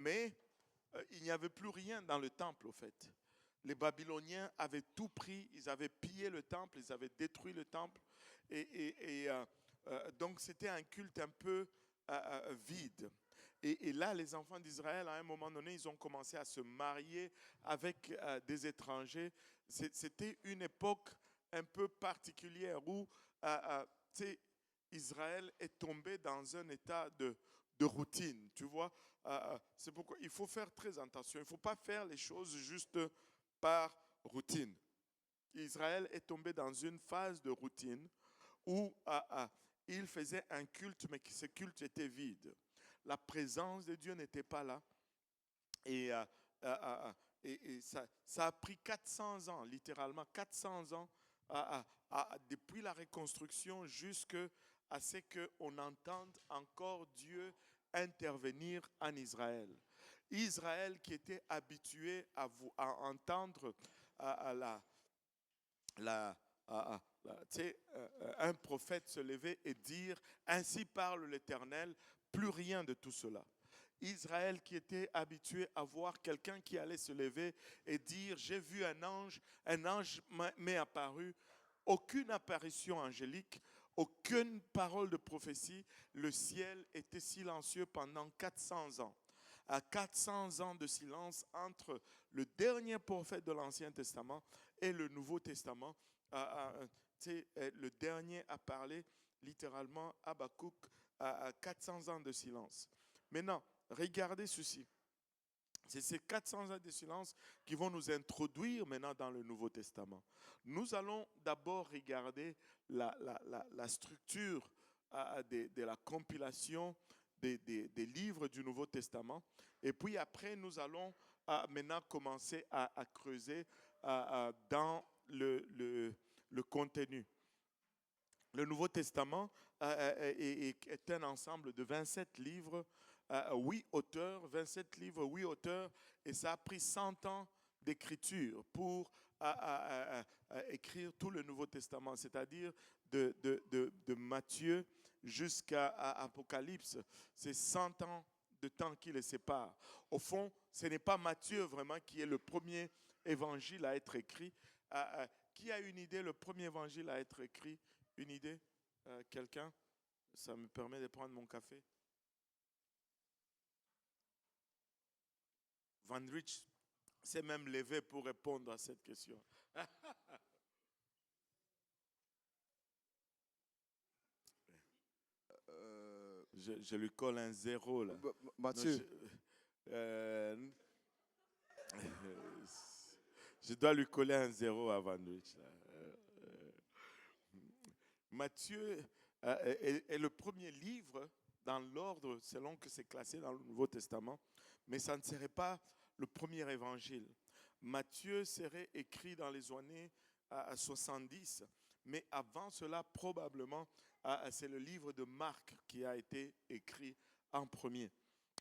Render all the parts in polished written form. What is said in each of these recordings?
Mais il n'y avait plus rien dans le temple, au fait. Les Babyloniens avaient tout pris, ils avaient pillé le temple, ils avaient détruit le temple. Donc, c'était un culte un peu vide. Et là, les enfants d'Israël, à un moment donné, ils ont commencé à se marier avec des étrangers. C'était une époque un peu particulière où tu sais, Israël est tombé dans un état de routine, tu vois. C'est pourquoi il faut faire très attention. Il ne faut pas faire les choses juste par routine. Israël est tombé dans une phase de routine où il faisait un culte, mais que ce culte était vide. La présence de Dieu n'était pas là. Et, euh, ça a pris 400 ans, littéralement 400 ans, depuis la reconstruction jusqu'à ce qu'on entende encore Dieu intervenir en Israël. Israël qui était habitué à entendre la, la, un prophète se lever et dire, ainsi parle l'Éternel, plus rien de tout cela. Israël qui était habitué à voir quelqu'un qui allait se lever et dire, j'ai vu un ange m'est apparu, aucune apparition angélique, aucune parole de prophétie, le ciel était silencieux pendant 400 ans. À 400 ans de silence entre le dernier prophète de l'Ancien Testament et le Nouveau Testament. Le dernier a parlé littéralement, Habakkuk, à 400 ans de silence. Maintenant, regardez ceci. C'est ces 400 ans de silence qui vont nous introduire maintenant dans le Nouveau Testament. Nous allons d'abord regarder la structure de la compilation des livres du Nouveau Testament. Et puis après, nous allons maintenant commencer à creuser dans le contenu. Le Nouveau Testament est un ensemble de 27 livres, 8 auteurs, 27 livres, 8 auteurs, et ça a pris 100 ans d'écriture pour écrire tout le Nouveau Testament, c'est-à-dire de Matthieu jusqu'à Apocalypse. C'est 100 ans de temps qui les sépare. Au fond, ce n'est pas Matthieu vraiment qui est le premier évangile à être écrit. Qui a une idée, le premier évangile à être écrit? Une idée? Quelqu'un? Ça me permet de prendre mon café. Van Rich s'est même levé pour répondre à cette question. Je lui colle un zéro là. Non, Matthieu. euh, je dois lui coller un zéro à Van Rich. Là. Matthieu est le premier livre dans l'ordre selon que c'est classé dans le Nouveau Testament, mais ça ne serait pas le premier évangile. Matthieu serait écrit dans les années 70, mais avant cela, probablement, c'est le livre de Marc qui a été écrit en premier.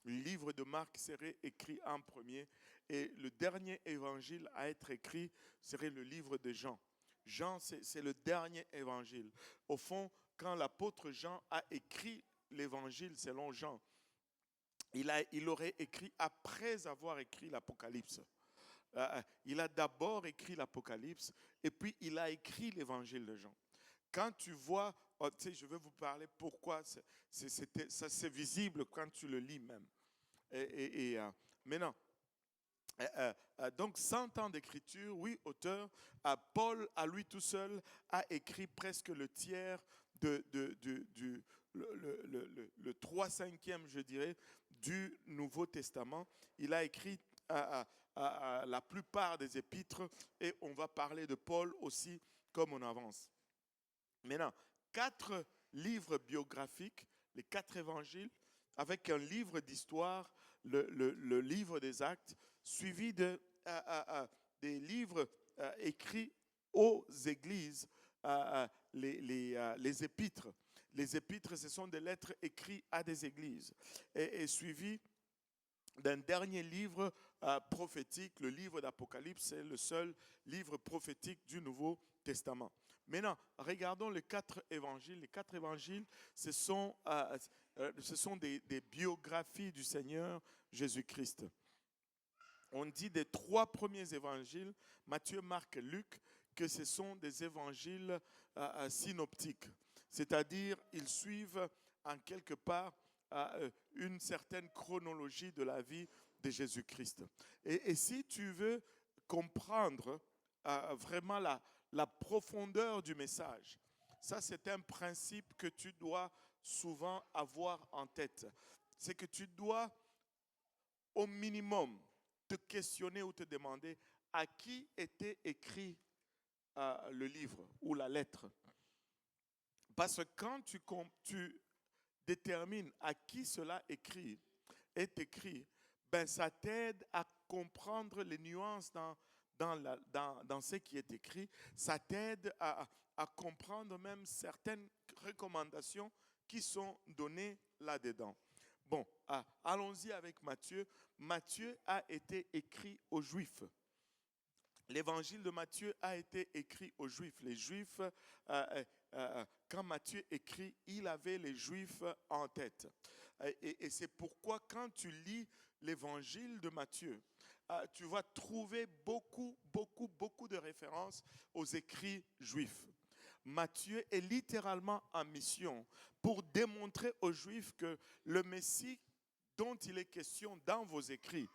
Le livre de Marc serait écrit en premier et le dernier évangile à être écrit serait le livre de Jean. Jean, c'est le dernier évangile. Au fond, quand l'apôtre Jean a écrit l'évangile selon Jean, il aurait écrit après avoir écrit l'Apocalypse. Il a d'abord écrit l'Apocalypse et puis il a écrit l'évangile de Jean. Quand tu vois, je vais vous parler pourquoi c'est visible quand tu le lis même. Maintenant, donc 100 ans d'écriture, oui, auteur. Paul, à lui tout seul, a écrit presque le tiers le 3/5, je dirais, du Nouveau Testament. Il a écrit la plupart des épîtres et on va parler de Paul aussi comme on avance. Maintenant, 4 livres biographiques, les 4 évangiles, avec un livre d'histoire, le livre des actes, suivi des livres écrits aux églises, les épîtres. Les épîtres, ce sont des lettres écrites à des églises. Et suivi d'un dernier livre prophétique, le livre d'Apocalypse, c'est le seul livre prophétique du Nouveau Testament. Maintenant, regardons les 4 évangiles. Les 4 évangiles, ce sont des biographies du Seigneur Jésus-Christ. On dit des 3 premiers évangiles, Matthieu, Marc et Luc, que ce sont des évangiles synoptiques. C'est-à-dire, ils suivent en quelque part une certaine chronologie de la vie de Jésus-Christ. Et si tu veux comprendre vraiment la profondeur du message, ça c'est un principe que tu dois souvent avoir en tête. C'est que tu dois au minimum te questionner ou te demander à qui était écrit le livre ou la lettre. Parce que quand tu détermines à qui cela est écrit, ben ça t'aide à comprendre les nuances dans ce qui est écrit. Ça t'aide à comprendre même certaines recommandations qui sont données là-dedans. Bon, allons-y avec Matthieu. Matthieu a été écrit aux Juifs. L'évangile de Matthieu a été écrit aux Juifs. Les Juifs, quand Matthieu écrit, il avait les Juifs en tête. Et c'est pourquoi quand tu lis l'évangile de Matthieu, tu vas trouver beaucoup de références aux écrits juifs. Matthieu est littéralement en mission pour démontrer aux Juifs que le Messie dont il est question dans vos écrits,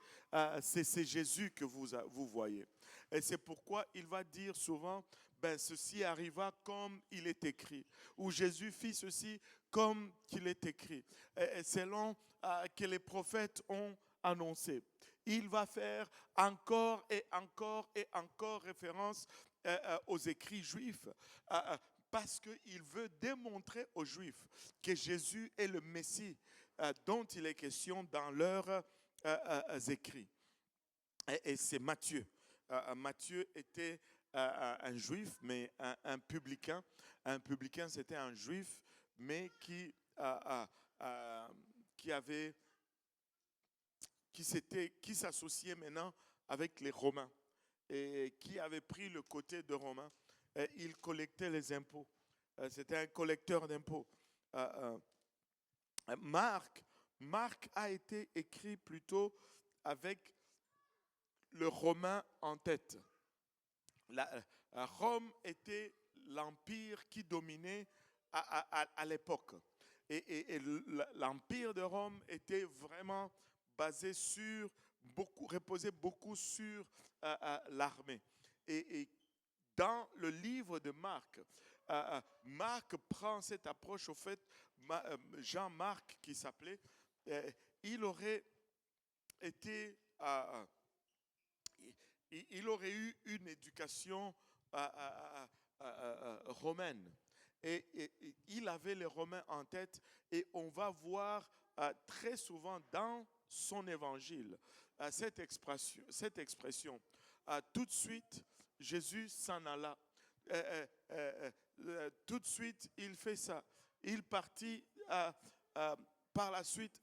c'est Jésus que vous voyez. Et c'est pourquoi il va dire souvent, ceci arriva comme il est écrit, ou Jésus fit ceci comme il est écrit, et selon que les prophètes ont annoncé. Il va faire encore et encore et encore référence aux écrits juifs, parce qu'il veut démontrer aux Juifs que Jésus est le Messie dont il est question dans leurs écrits. Et c'est Matthieu. Matthieu était un Juif, mais un publicain. Un publicain, c'était un Juif, mais qui s'associait maintenant avec les Romains et qui avait pris le côté de Romains. Il collectait les impôts. C'était un collecteur d'impôts. Marc a été écrit plutôt avec le Romain en tête. Rome était l'empire qui dominait à l'époque. Et l'empire de Rome était vraiment basé reposait beaucoup sur l'armée. Et dans le livre de Marc, Marc prend cette approche. Au fait, Jean-Marc, qui s'appelait, il aurait eu une éducation romaine. Et il avait les Romains en tête. Et on va voir très souvent dans son évangile cette expression. Tout de suite, Jésus s'en alla. Tout de suite, il fait ça. Il partit par la suite.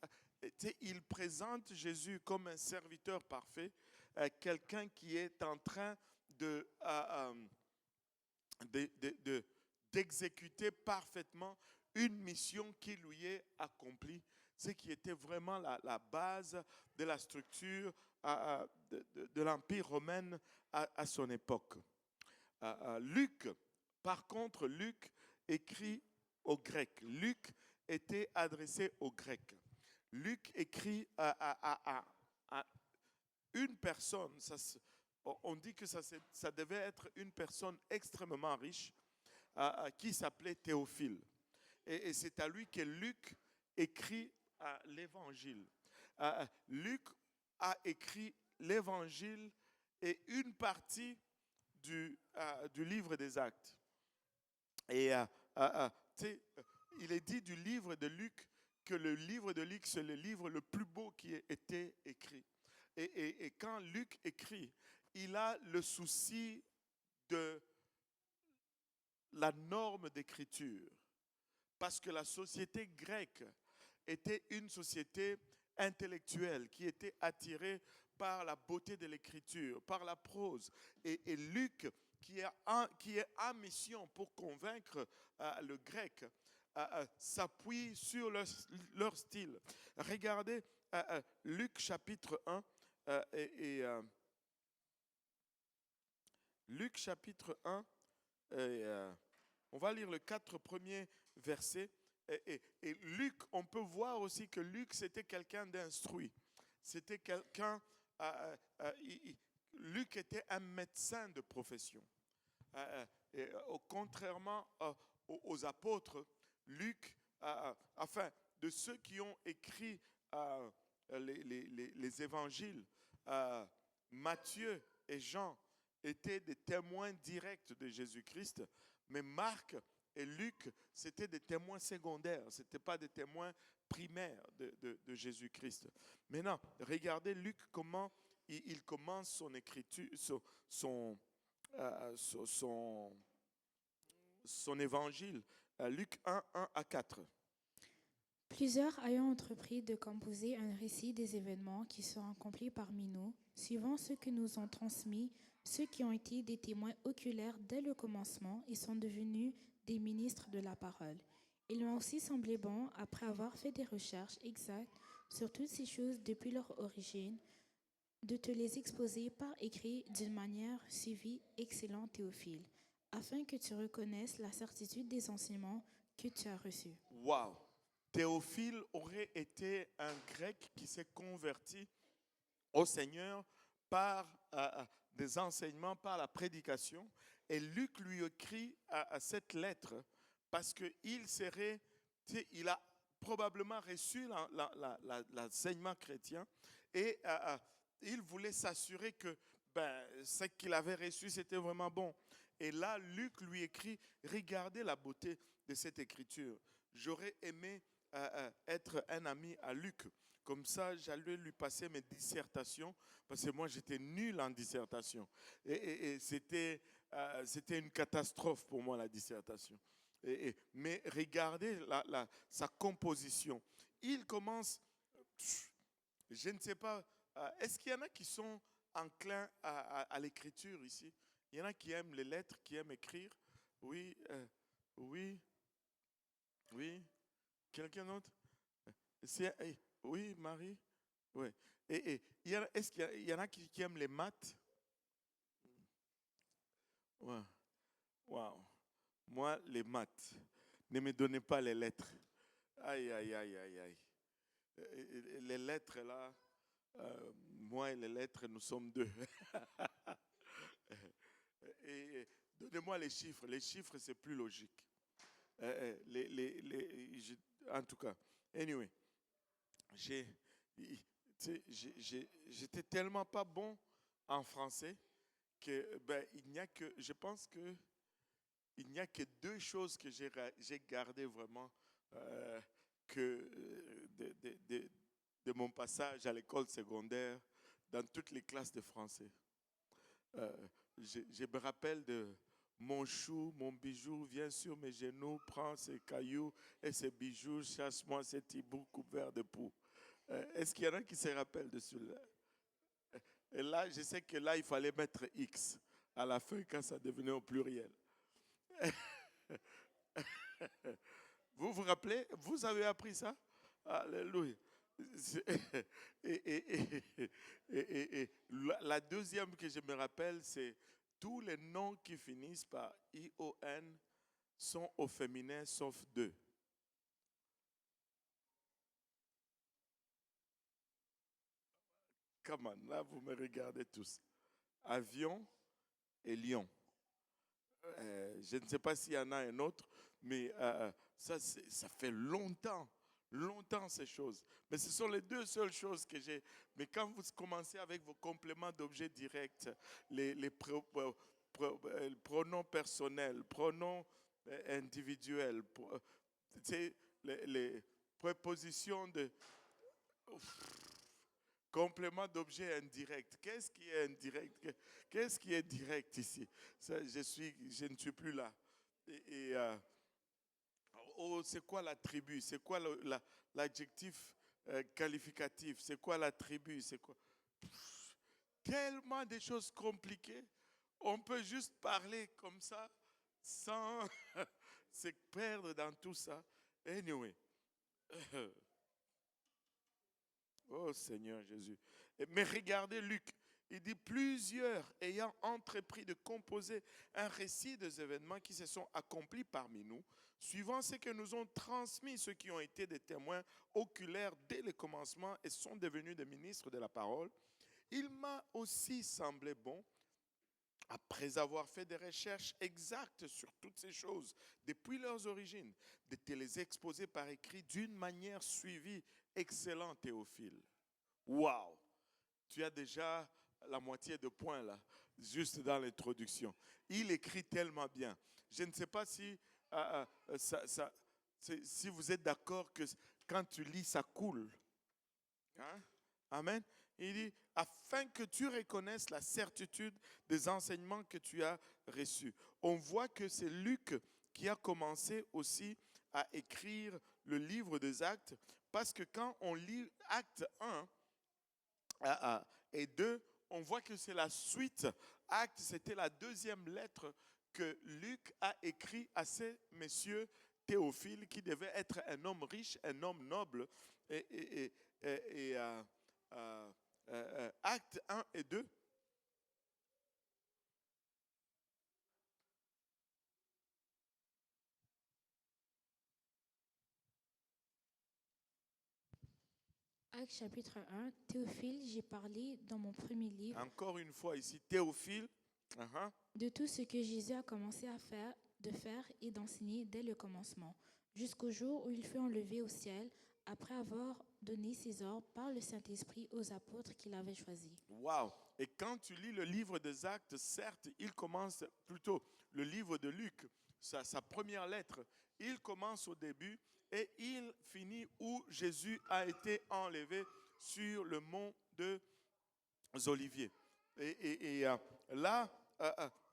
Il présente Jésus comme un serviteur parfait, quelqu'un qui est en train d'exécuter parfaitement une mission qui lui est accomplie, ce qui était vraiment la base de la structure de l'Empire romain à son époque. Luc, par contre, Luc écrit au grec. Luc était adressé aux Grecs. Luc écrit à une personne. On dit que ça devait être une personne extrêmement riche qui s'appelait Théophile. Et c'est à lui que Luc écrit l'évangile. Luc a écrit l'évangile et une partie du livre des Actes. Et il est dit du livre de Luc que le livre de Luc, c'est le livre le plus beau qui ait été écrit. Et quand Luc écrit, il a le souci de la norme d'écriture. Parce que la société grecque était une société intellectuels, qui étaient attirés par la beauté de l'écriture, par la prose. Et Luc, qui est en mission pour convaincre le grec, s'appuie sur leur style. Regardez Luc chapitre 1 Luc chapitre 1, on va lire les 4 premiers versets. Et Luc, on peut voir aussi que Luc, c'était quelqu'un d'instruit. C'était quelqu'un, Luc était un médecin de profession. Contrairement aux apôtres, Luc, enfin, de ceux qui ont écrit les évangiles, Matthieu et Jean étaient des témoins directs de Jésus-Christ, mais Marc et Luc, c'était des témoins secondaires, ce n'étaient pas des témoins primaires de Jésus-Christ. Maintenant, regardez Luc, comment il commence son écriture, son évangile. Luc 1, 1 à 4. Plusieurs ayant entrepris de composer un récit des événements qui seront accomplis parmi nous, suivant ce que nous ont transmis ceux qui ont été des témoins oculaires dès le commencement et sont devenus des ministres de la parole. Il m'a aussi semblé bon, après avoir fait des recherches exactes sur toutes ces choses depuis leur origine, de te les exposer par écrit d'une manière suivie, excellent Théophile, afin que tu reconnaisses la certitude des enseignements que tu as reçus. Wow! Théophile aurait été un grec qui s'est converti au Seigneur par des enseignements, par la prédication. Et Luc lui écrit cette lettre parce qu'il a probablement reçu l'enseignement chrétien et il voulait s'assurer que ce qu'il avait reçu, c'était vraiment bon. Et là, Luc lui écrit, regardez la beauté de cette écriture. J'aurais aimé être un ami à Luc. Comme ça, j'allais lui passer mes dissertations, parce que moi, j'étais nul en dissertation. Et c'était une catastrophe pour moi, la dissertation. Mais regardez sa composition. Il commence, je ne sais pas, est-ce qu'il y en a qui sont enclins à l'écriture ici? Il y en a qui aiment les lettres, qui aiment écrire? Oui, oui, oui. Quelqu'un d'autre? Oui, Marie? Oui. Est-ce qu'il y en a qui aiment les maths? Ouais. Wow. Moi, les maths. Ne me donnez pas les lettres. Aïe, aïe, aïe, aïe, aïe. Les lettres, là, moi et les lettres, nous sommes deux. Et donnez-moi les chiffres. Les chiffres, c'est plus logique. En tout cas, anyway, j'étais tellement pas bon en français que je pense que il n'y a que 2 choses que j'ai gardées vraiment de mon passage à l'école secondaire dans toutes les classes de français. Je me rappelle de mon chou, mon bijou, vient sur mes genoux, prend ses cailloux et ses bijoux, chasse-moi ces tiboux couverts de poux. Est-ce qu'il y en a qui se rappellent de celui-là? Et là, je sais que là, il fallait mettre X à la fin quand ça devenait au pluriel. Vous vous rappelez? Vous avez appris ça? Alléluia. Et la deuxième que je me rappelle, c'est tous les noms qui finissent par I-O-N sont au féminin sauf 2. Come on, là vous me regardez tous. Avion et lion. Je ne sais pas s'il y en a un autre, mais ça fait longtemps ces choses. Mais ce sont les 2 seules choses que j'ai. Mais quand vous commencez avec vos compléments d'objets directs, les pronoms personnels, pronoms individuels, les prépositions de complément d'objet indirect. Qu'est-ce qui est indirect? Qu'est-ce qui est direct ici? Je ne suis plus là. C'est quoi l'attribut? C'est quoi l'adjectif qualificatif? C'est quoi la tribu? C'est quoi? Pff, tellement de choses compliquées. On peut juste parler comme ça sans se perdre dans tout ça. Anyway. Oh Seigneur Jésus. Mais regardez Luc. Il dit plusieurs ayant entrepris de composer un récit des événements qui se sont accomplis parmi nous, suivant ce que nous ont transmis ceux qui ont été des témoins oculaires dès le commencement et sont devenus des ministres de la parole. Il m'a aussi semblé bon, après avoir fait des recherches exactes sur toutes ces choses, depuis leurs origines, de te les exposer par écrit d'une manière suivie. Excellent Théophile. Waouh! Tu as déjà la moitié de points là, juste dans l'introduction. Il écrit tellement bien. Je ne sais pas si, si vous êtes d'accord que quand tu lis, ça coule. Hein? Amen. Il dit, afin que tu reconnaisses la certitude des enseignements que tu as reçus. On voit que c'est Luc qui a commencé aussi à écrire le livre des Actes, parce que quand on lit Acte 1 et 2, on voit que c'est la suite. Acte, c'était la deuxième lettre que Luc a écrit à ces messieurs Théophile, qui devait être un homme riche, un homme noble. Acte 1 et 2. Actes chapitre 1, Théophile, j'ai parlé dans mon premier livre Encore une fois ici, Théophile. de tout ce que Jésus a commencé de faire et d'enseigner dès le commencement, jusqu'au jour où il fut enlevé au ciel, après avoir donné ses ordres par le Saint-Esprit aux apôtres qu'il avait choisis. Wow! Et quand tu lis le livre des Actes, certes, il commence plutôt le livre de Luc, sa première lettre. Il commence au début et il finit où Jésus a été enlevé sur le mont des Oliviers. Là,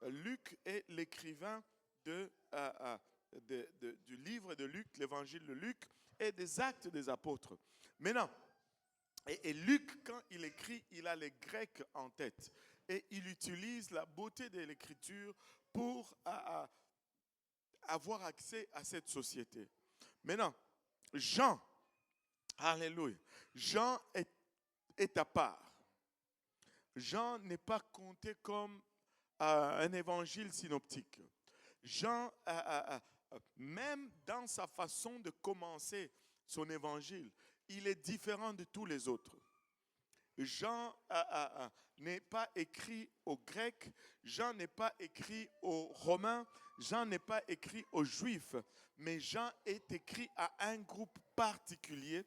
Luc est l'écrivain du livre de Luc, l'évangile de Luc et des Actes des apôtres. Maintenant, et Luc, quand il écrit, il a les Grecs en tête. Et il utilise la beauté de l'écriture pour avoir accès à cette société. Maintenant, Jean, alléluia, Jean est à part. Jean n'est pas compté comme un évangile synoptique. Jean, même dans sa façon de commencer son évangile, il est différent de tous les autres. Jean n'est pas écrit aux Grecs, Jean n'est pas écrit aux Romains, Jean n'est pas écrit aux Juifs, mais Jean est écrit à un groupe particulier.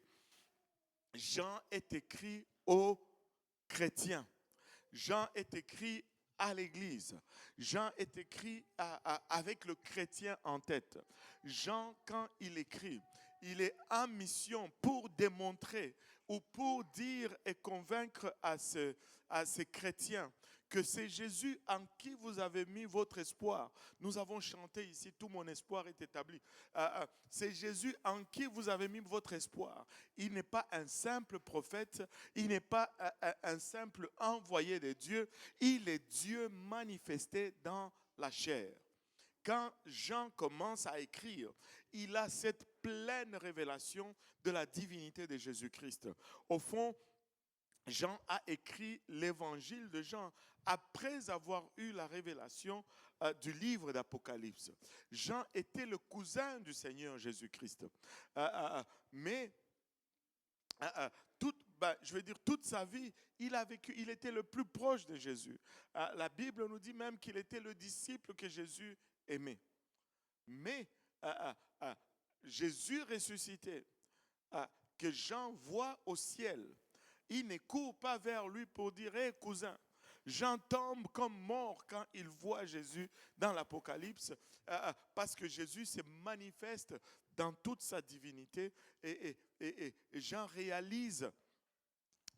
Jean est écrit aux chrétiens. Jean est écrit à l'Église. Jean est écrit avec le chrétien en tête. Jean, quand il écrit, il est en mission pour démontrer ou pour dire et convaincre à ces chrétiens que c'est Jésus en qui vous avez mis votre espoir. Nous avons chanté ici, tout mon espoir est établi. C'est Jésus en qui vous avez mis votre espoir. Il n'est pas un simple prophète, il n'est pas un simple envoyé de Dieu, il est Dieu manifesté dans la chair. Quand Jean commence à écrire, il a cette pleine révélation de la divinité de Jésus-Christ. Au fond, Jean a écrit l'évangile de Jean après avoir eu la révélation du livre d'Apocalypse. Jean était le cousin du Seigneur Jésus-Christ. Mais toute sa vie, il a vécu, il était le plus proche de Jésus. La Bible nous dit même qu'il était le disciple que Jésus aimait. Mais Jésus ressuscité, que Jean voit au ciel, il ne court pas vers lui pour dire « Hé cousin ». Jean tombe comme mort quand il voit Jésus dans l'Apocalypse parce que Jésus se manifeste dans toute sa divinité et Jean réalise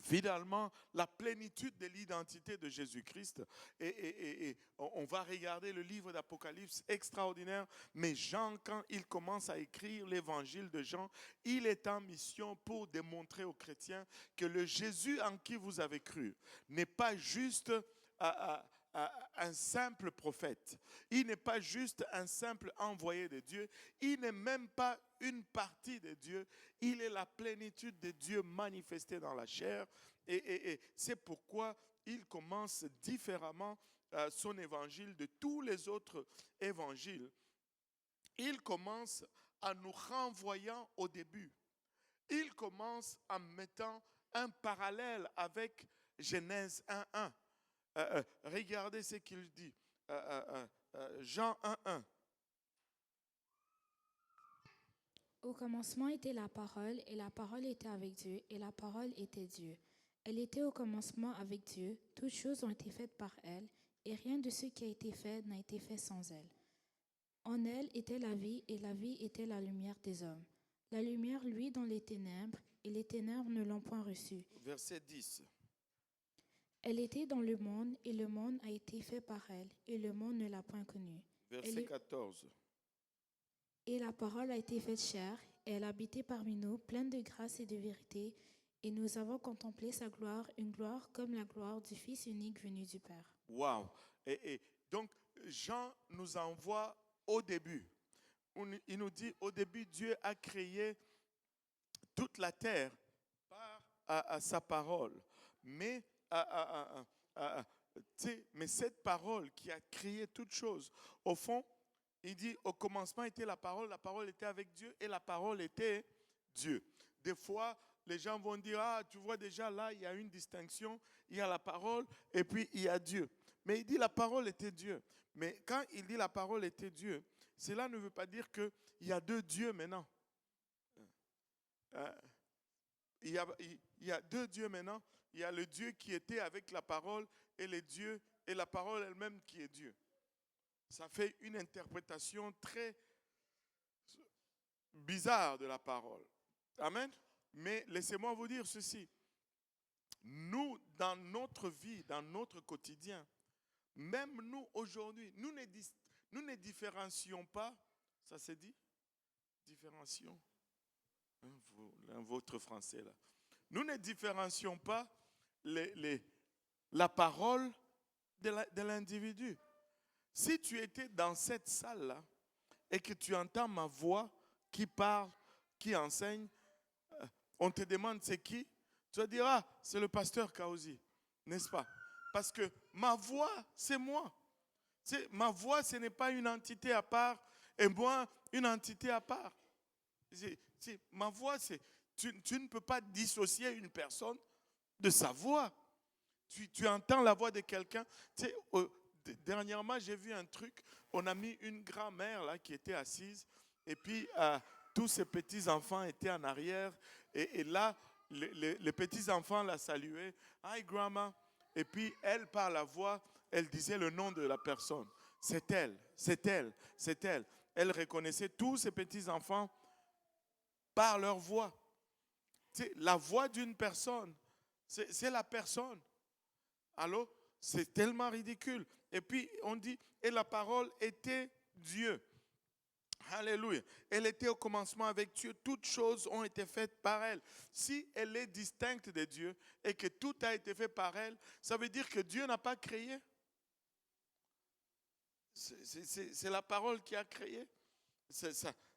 Finalement, la plénitude de l'identité de Jésus-Christ. Et on va regarder le livre d'Apocalypse extraordinaire. Mais Jean, quand il commence à écrire l'évangile de Jean, il est en mission pour démontrer aux chrétiens que le Jésus en qui vous avez cru n'est pas juste un simple prophète. Il n'est pas juste un simple envoyé de Dieu. Il n'est même pas une partie de Dieu. Il est la plénitude de Dieu manifestée dans la chair. Et c'est pourquoi il commence différemment son évangile de tous les autres évangiles. Il commence en nous renvoyant au début. Il commence en mettant un parallèle avec Genèse 1:1. Regardez ce qu'il dit. Jean 1:1. Au commencement était la parole, et la parole était avec Dieu, et la parole était Dieu. Elle était au commencement avec Dieu, toutes choses ont été faites par elle, et rien de ce qui a été fait n'a été fait sans elle. En elle était la vie, et la vie était la lumière des hommes. La lumière luit dans les ténèbres, et les ténèbres ne l'ont point reçue. Verset 10. Elle était dans le monde, et le monde a été fait par elle, et le monde ne l'a point connue. Verset 14. Et la parole a été faite chair, et elle a habité parmi nous, pleine de grâce et de vérité, et nous avons contemplé sa gloire, une gloire comme la gloire du Fils unique venu du Père. Wow. Et donc, Jean nous envoie au début. Il nous dit, au début, Dieu a créé toute la terre par sa parole. Mais cette parole qui a créé toutes choses, au fond, il dit, au commencement était la parole était avec Dieu et la parole était Dieu. Des fois, les gens vont dire, tu vois déjà là, il y a une distinction, il y a la parole et puis il y a Dieu. Mais il dit la parole était Dieu. Mais quand il dit la parole était Dieu, cela ne veut pas dire qu'il y a deux dieux maintenant. Il y a deux dieux maintenant. Il y a le Dieu qui était avec la parole et le Dieu et la parole elle-même qui est Dieu. Ça fait une interprétation très bizarre de la parole. Amen. Mais laissez-moi vous dire ceci. Nous, dans notre vie, dans notre quotidien, même nous aujourd'hui, nous ne différencions pas, ça s'est dit? Différencions. Votre français là. Nous ne différencions pas la parole de l'individu. Si tu étais dans cette salle-là et que tu entends ma voix qui parle, qui enseigne, on te demande c'est qui, tu vas dire, c'est le pasteur Kaozi, n'est-ce pas? Parce que ma voix, c'est moi. Ma voix, ce n'est pas une entité à part et moi, une entité à part. Ma voix, tu ne peux pas dissocier une personne de sa voix. Tu entends la voix de quelqu'un. Dernièrement, j'ai vu un truc. On a mis une grand-mère là qui était assise et puis tous ses petits-enfants étaient en arrière. Et là, les petits-enfants la saluaient. Hi, grandma. Et puis, elle, par la voix, elle disait le nom de la personne. C'est elle, c'est elle, c'est elle. Elle reconnaissait tous ses petits-enfants par leur voix. La voix d'une personne, c'est la personne. Alors, c'est tellement ridicule. Et puis, on dit, et la parole était Dieu. Alléluia. Elle était au commencement avec Dieu. Toutes choses ont été faites par elle. Si elle est distincte de Dieu et que tout a été fait par elle, ça veut dire que Dieu n'a pas créé. C'est la parole qui a créé.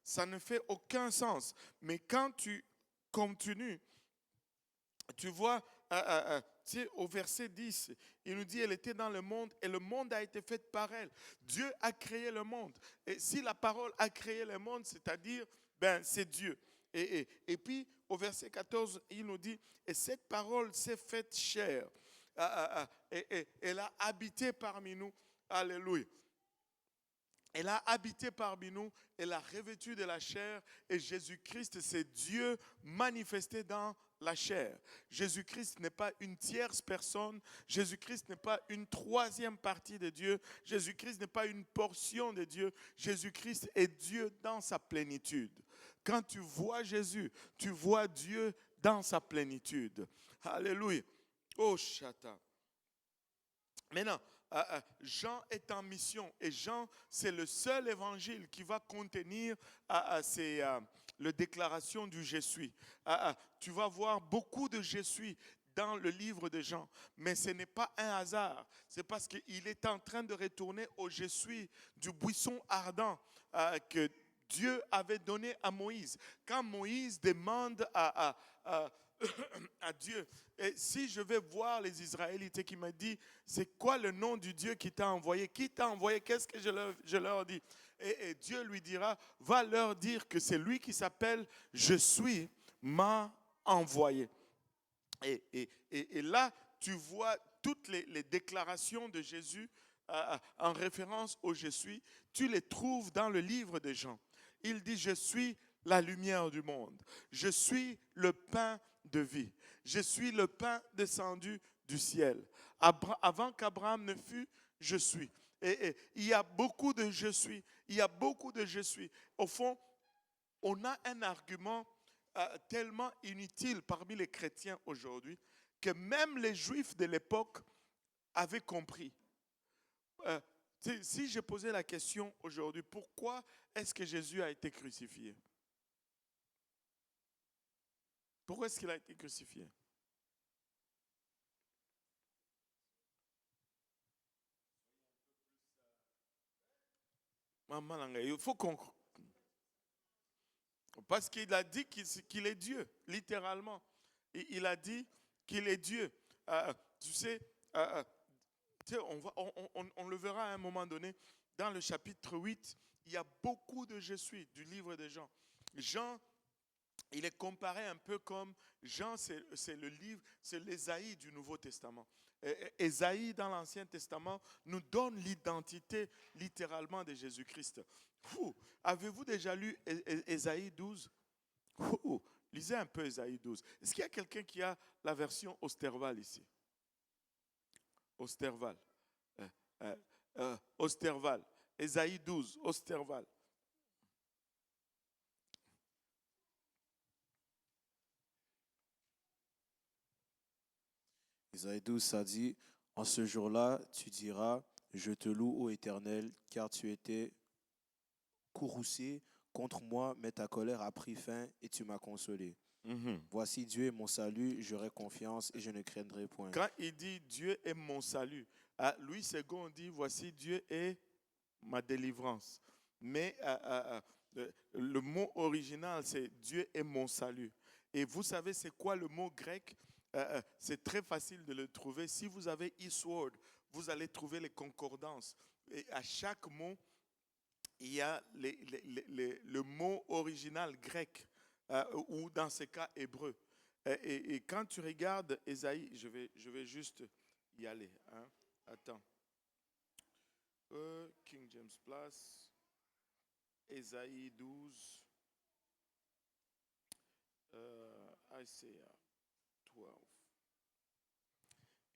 Ça ne fait aucun sens. Mais quand tu continues, tu vois, au verset 10, il nous dit, elle était dans le monde et le monde a été fait par elle. Dieu a créé le monde. Et si la parole a créé le monde, c'est-à-dire, c'est Dieu. Et puis, au verset 14, il nous dit, et cette parole s'est faite chair. Et elle a habité parmi nous. Alléluia. Elle a habité parmi nous, elle a revêtu de la chair et Jésus-Christ, c'est Dieu manifesté dans la chair. Jésus-Christ n'est pas une tierce personne, Jésus-Christ n'est pas une troisième partie de Dieu, Jésus-Christ n'est pas une portion de Dieu, Jésus-Christ est Dieu dans sa plénitude. Quand tu vois Jésus, tu vois Dieu dans sa plénitude. Alléluia. Oh, chata. Maintenant, Jean est en mission et Jean, c'est le seul évangile qui va contenir la déclaration du Je suis. Tu vas voir beaucoup de Je suis dans le livre de Jean, mais ce n'est pas un hasard. C'est parce qu'il est en train de retourner au Je suis du buisson ardent que Dieu avait donné à Moïse. Quand Moïse demande à Dieu, et si je vais voir les Israélites qui me disent, c'est quoi le nom du Dieu qui t'a envoyé? Qui t'a envoyé? Qu'est-ce que je leur dis? Et Dieu lui dira, va leur dire que c'est lui qui s'appelle Je suis, m'a envoyé. Et là, tu vois toutes les déclarations de Jésus en référence au Je suis, tu les trouves dans le livre de Jean. Il dit, je suis la lumière du monde. Je suis le pain de vie. Je suis le pain descendu du ciel. Avant qu'Abraham ne fût, je suis. Et il y a beaucoup de je suis. Il y a beaucoup de je suis. Au fond, on a un argument tellement inutile parmi les chrétiens aujourd'hui que même les juifs de l'époque avaient compris. Si je posais la question aujourd'hui, pourquoi est-ce que Jésus a été crucifié? Pourquoi est-ce qu'il a été crucifié? Il faut qu'on... Parce qu'il a dit qu'il est Dieu, littéralement. Il a dit qu'il est Dieu. Tu sais, on le verra à un moment donné, dans le chapitre 8, il y a beaucoup de je suis du livre de Jean. Jean, il est comparé un peu comme Jean, c'est le livre, c'est l'Ésaïe du Nouveau Testament. Ésaïe dans l'Ancien Testament nous donne l'identité littéralement de Jésus-Christ. Avez-vous déjà lu Ésaïe 12? Lisez un peu Ésaïe 12. Est-ce qu'il y a quelqu'un qui a la version Osterval ici? Osterval. Osterval. Ésaïe 12, Osterval. Isaïe 12, ça dit, en ce jour-là, tu diras, je te loue, ô Éternel, car tu étais courroucé contre moi, mais ta colère a pris fin et tu m'as consolé. Voici Dieu est mon salut, j'aurai confiance et je ne craindrai point. Quand il dit Dieu est mon salut, Louis II dit voici Dieu est ma délivrance. Mais le mot original c'est Dieu est mon salut. Et vous savez c'est quoi le mot grec? C'est très facile de le trouver. Si vous avez Eastword, vous allez trouver les concordances. Et à chaque mot, il y a le mot original grec ou dans ce cas hébreu. Et quand tu regardes Ésaïe, je vais juste y aller. Hein. Attends. King James Plus, Ésaïe 12, Isaiah 12.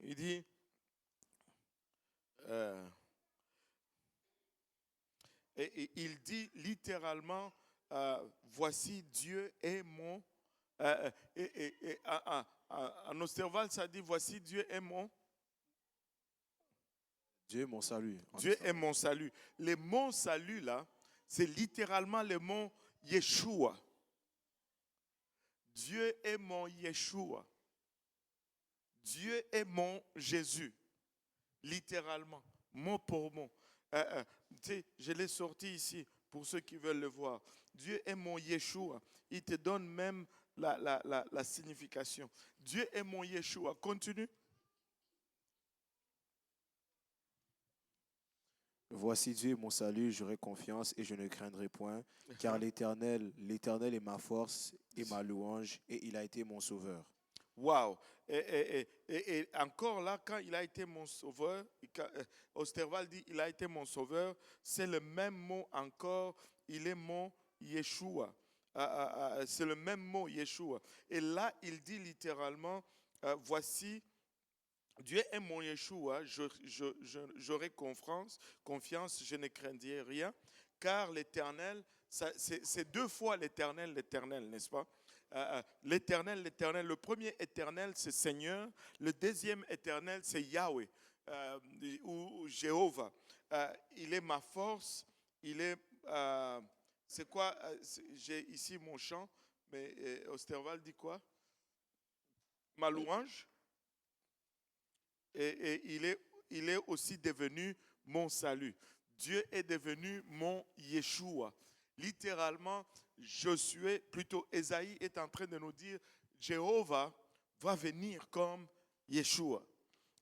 Il dit, et il dit littéralement, voici Dieu est mon... en Osterval, ça dit, voici Dieu est mon... Dieu est mon salut. Dieu est mon salut. Le mot salut, là, c'est littéralement le mot Yeshua. Dieu est mon Yeshua. Dieu est mon Jésus. Littéralement, mot pour mot. Je l'ai sorti ici pour ceux qui veulent le voir. Dieu est mon Yeshua. Il te donne même la signification. Dieu est mon Yeshua. Continue. Voici Dieu est mon salut, j'aurai confiance et je ne craindrai point, car l'Éternel est ma force et ma louange, et il a été mon sauveur. Wow. Et encore là, quand il a été mon sauveur, Osterval dit il a été mon sauveur, c'est le même mot encore, il est mon Yeshua. C'est le même mot Yeshua. Et là, il dit littéralement, voici, Dieu est mon Yeshua, j'aurai confiance, je ne craindrai rien, car l'Éternel, c'est deux fois l'Éternel, n'est-ce pas? L'éternel, l'éternel. Le premier éternel, c'est Seigneur. Le deuxième éternel, c'est Yahweh ou Jéhovah. Il est ma force. Il est... c'est quoi j'ai ici mon chant, mais Osterwald dit quoi? Ma louange. Et il est aussi devenu mon salut. Dieu est devenu mon Yeshua. Littéralement, Josué, plutôt Ésaïe, est en train de nous dire, Jéhovah va venir comme Yeshua.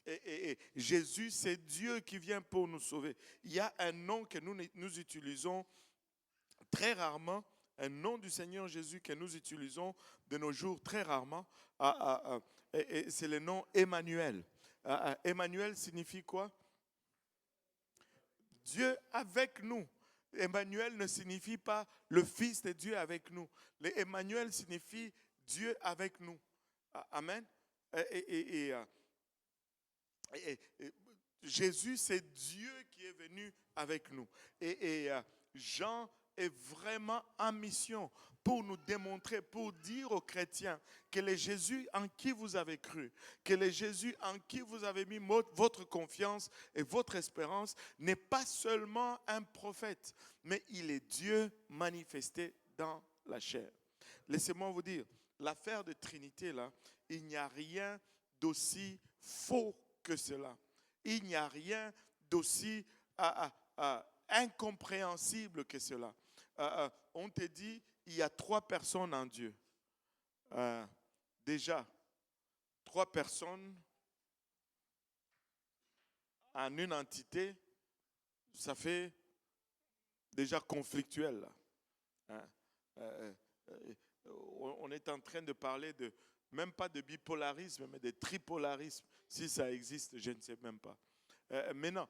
Et Jésus, c'est Dieu qui vient pour nous sauver. Il y a un nom que nous utilisons très rarement, un nom du Seigneur Jésus que nous utilisons de nos jours très rarement, et c'est le nom Emmanuel. Emmanuel signifie quoi? Dieu avec nous. Emmanuel ne signifie pas le Fils de Dieu avec nous. Emmanuel signifie Dieu avec nous. Amen. Et Jésus, c'est Dieu qui est venu avec nous. Et Jean est vraiment en mission pour nous démontrer, pour dire aux chrétiens que le Jésus en qui vous avez cru, que le Jésus en qui vous avez mis votre confiance et votre espérance n'est pas seulement un prophète, mais il est Dieu manifesté dans la chair. Laissez-moi vous dire, l'affaire de Trinité, là, il n'y a rien d'aussi faux que cela. Il n'y a rien d'aussi incompréhensible que cela. On te dit, il y a 3 personnes en Dieu. Déjà, 3 personnes en une entité, ça fait déjà conflictuel. On est en train de parler de, même pas de bipolarisme, mais de tripolarisme. Si ça existe, je ne sais même pas. Maintenant,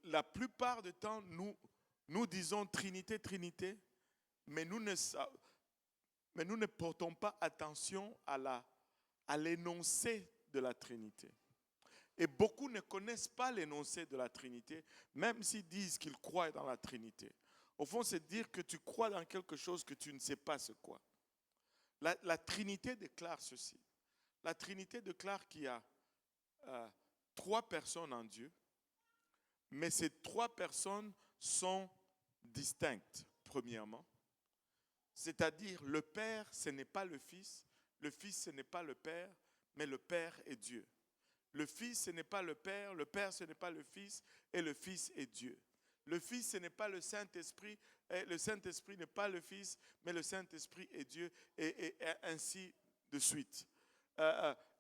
la plupart du temps, nous disons Trinité, Trinité, mais nous ne portons pas attention à l'énoncé de la Trinité. Et beaucoup ne connaissent pas l'énoncé de la Trinité, même s'ils disent qu'ils croient dans la Trinité. Au fond, c'est dire que tu crois dans quelque chose que tu ne sais pas c'est quoi. La Trinité déclare ceci. La Trinité déclare qu'il y a 3 personnes en Dieu, mais ces 3 personnes sont distinctes, premièrement. C'est-à-dire, le Père, ce n'est pas le Fils ce n'est pas le Père, mais le Père est Dieu. Le Fils, ce n'est pas le Père, ce n'est pas le Fils, et le Fils est Dieu. Le Fils, ce n'est pas le Saint-Esprit, et le Saint-Esprit n'est pas le Fils, mais le Saint-Esprit est Dieu, et ainsi de suite.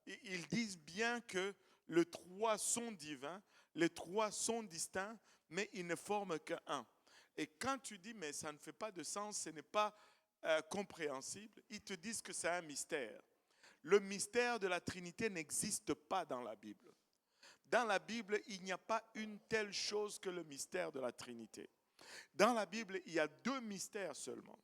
Ils disent bien que les 3 sont divins, les 3 sont distincts, mais ils ne forment qu'un. Et quand tu dis, mais ça ne fait pas de sens, ce n'est pas compréhensible, ils te disent que c'est un mystère. Le mystère de la Trinité n'existe pas dans la Bible. Dans la Bible, il n'y a pas une telle chose que le mystère de la Trinité. Dans la Bible, il y a 2 mystères seulement.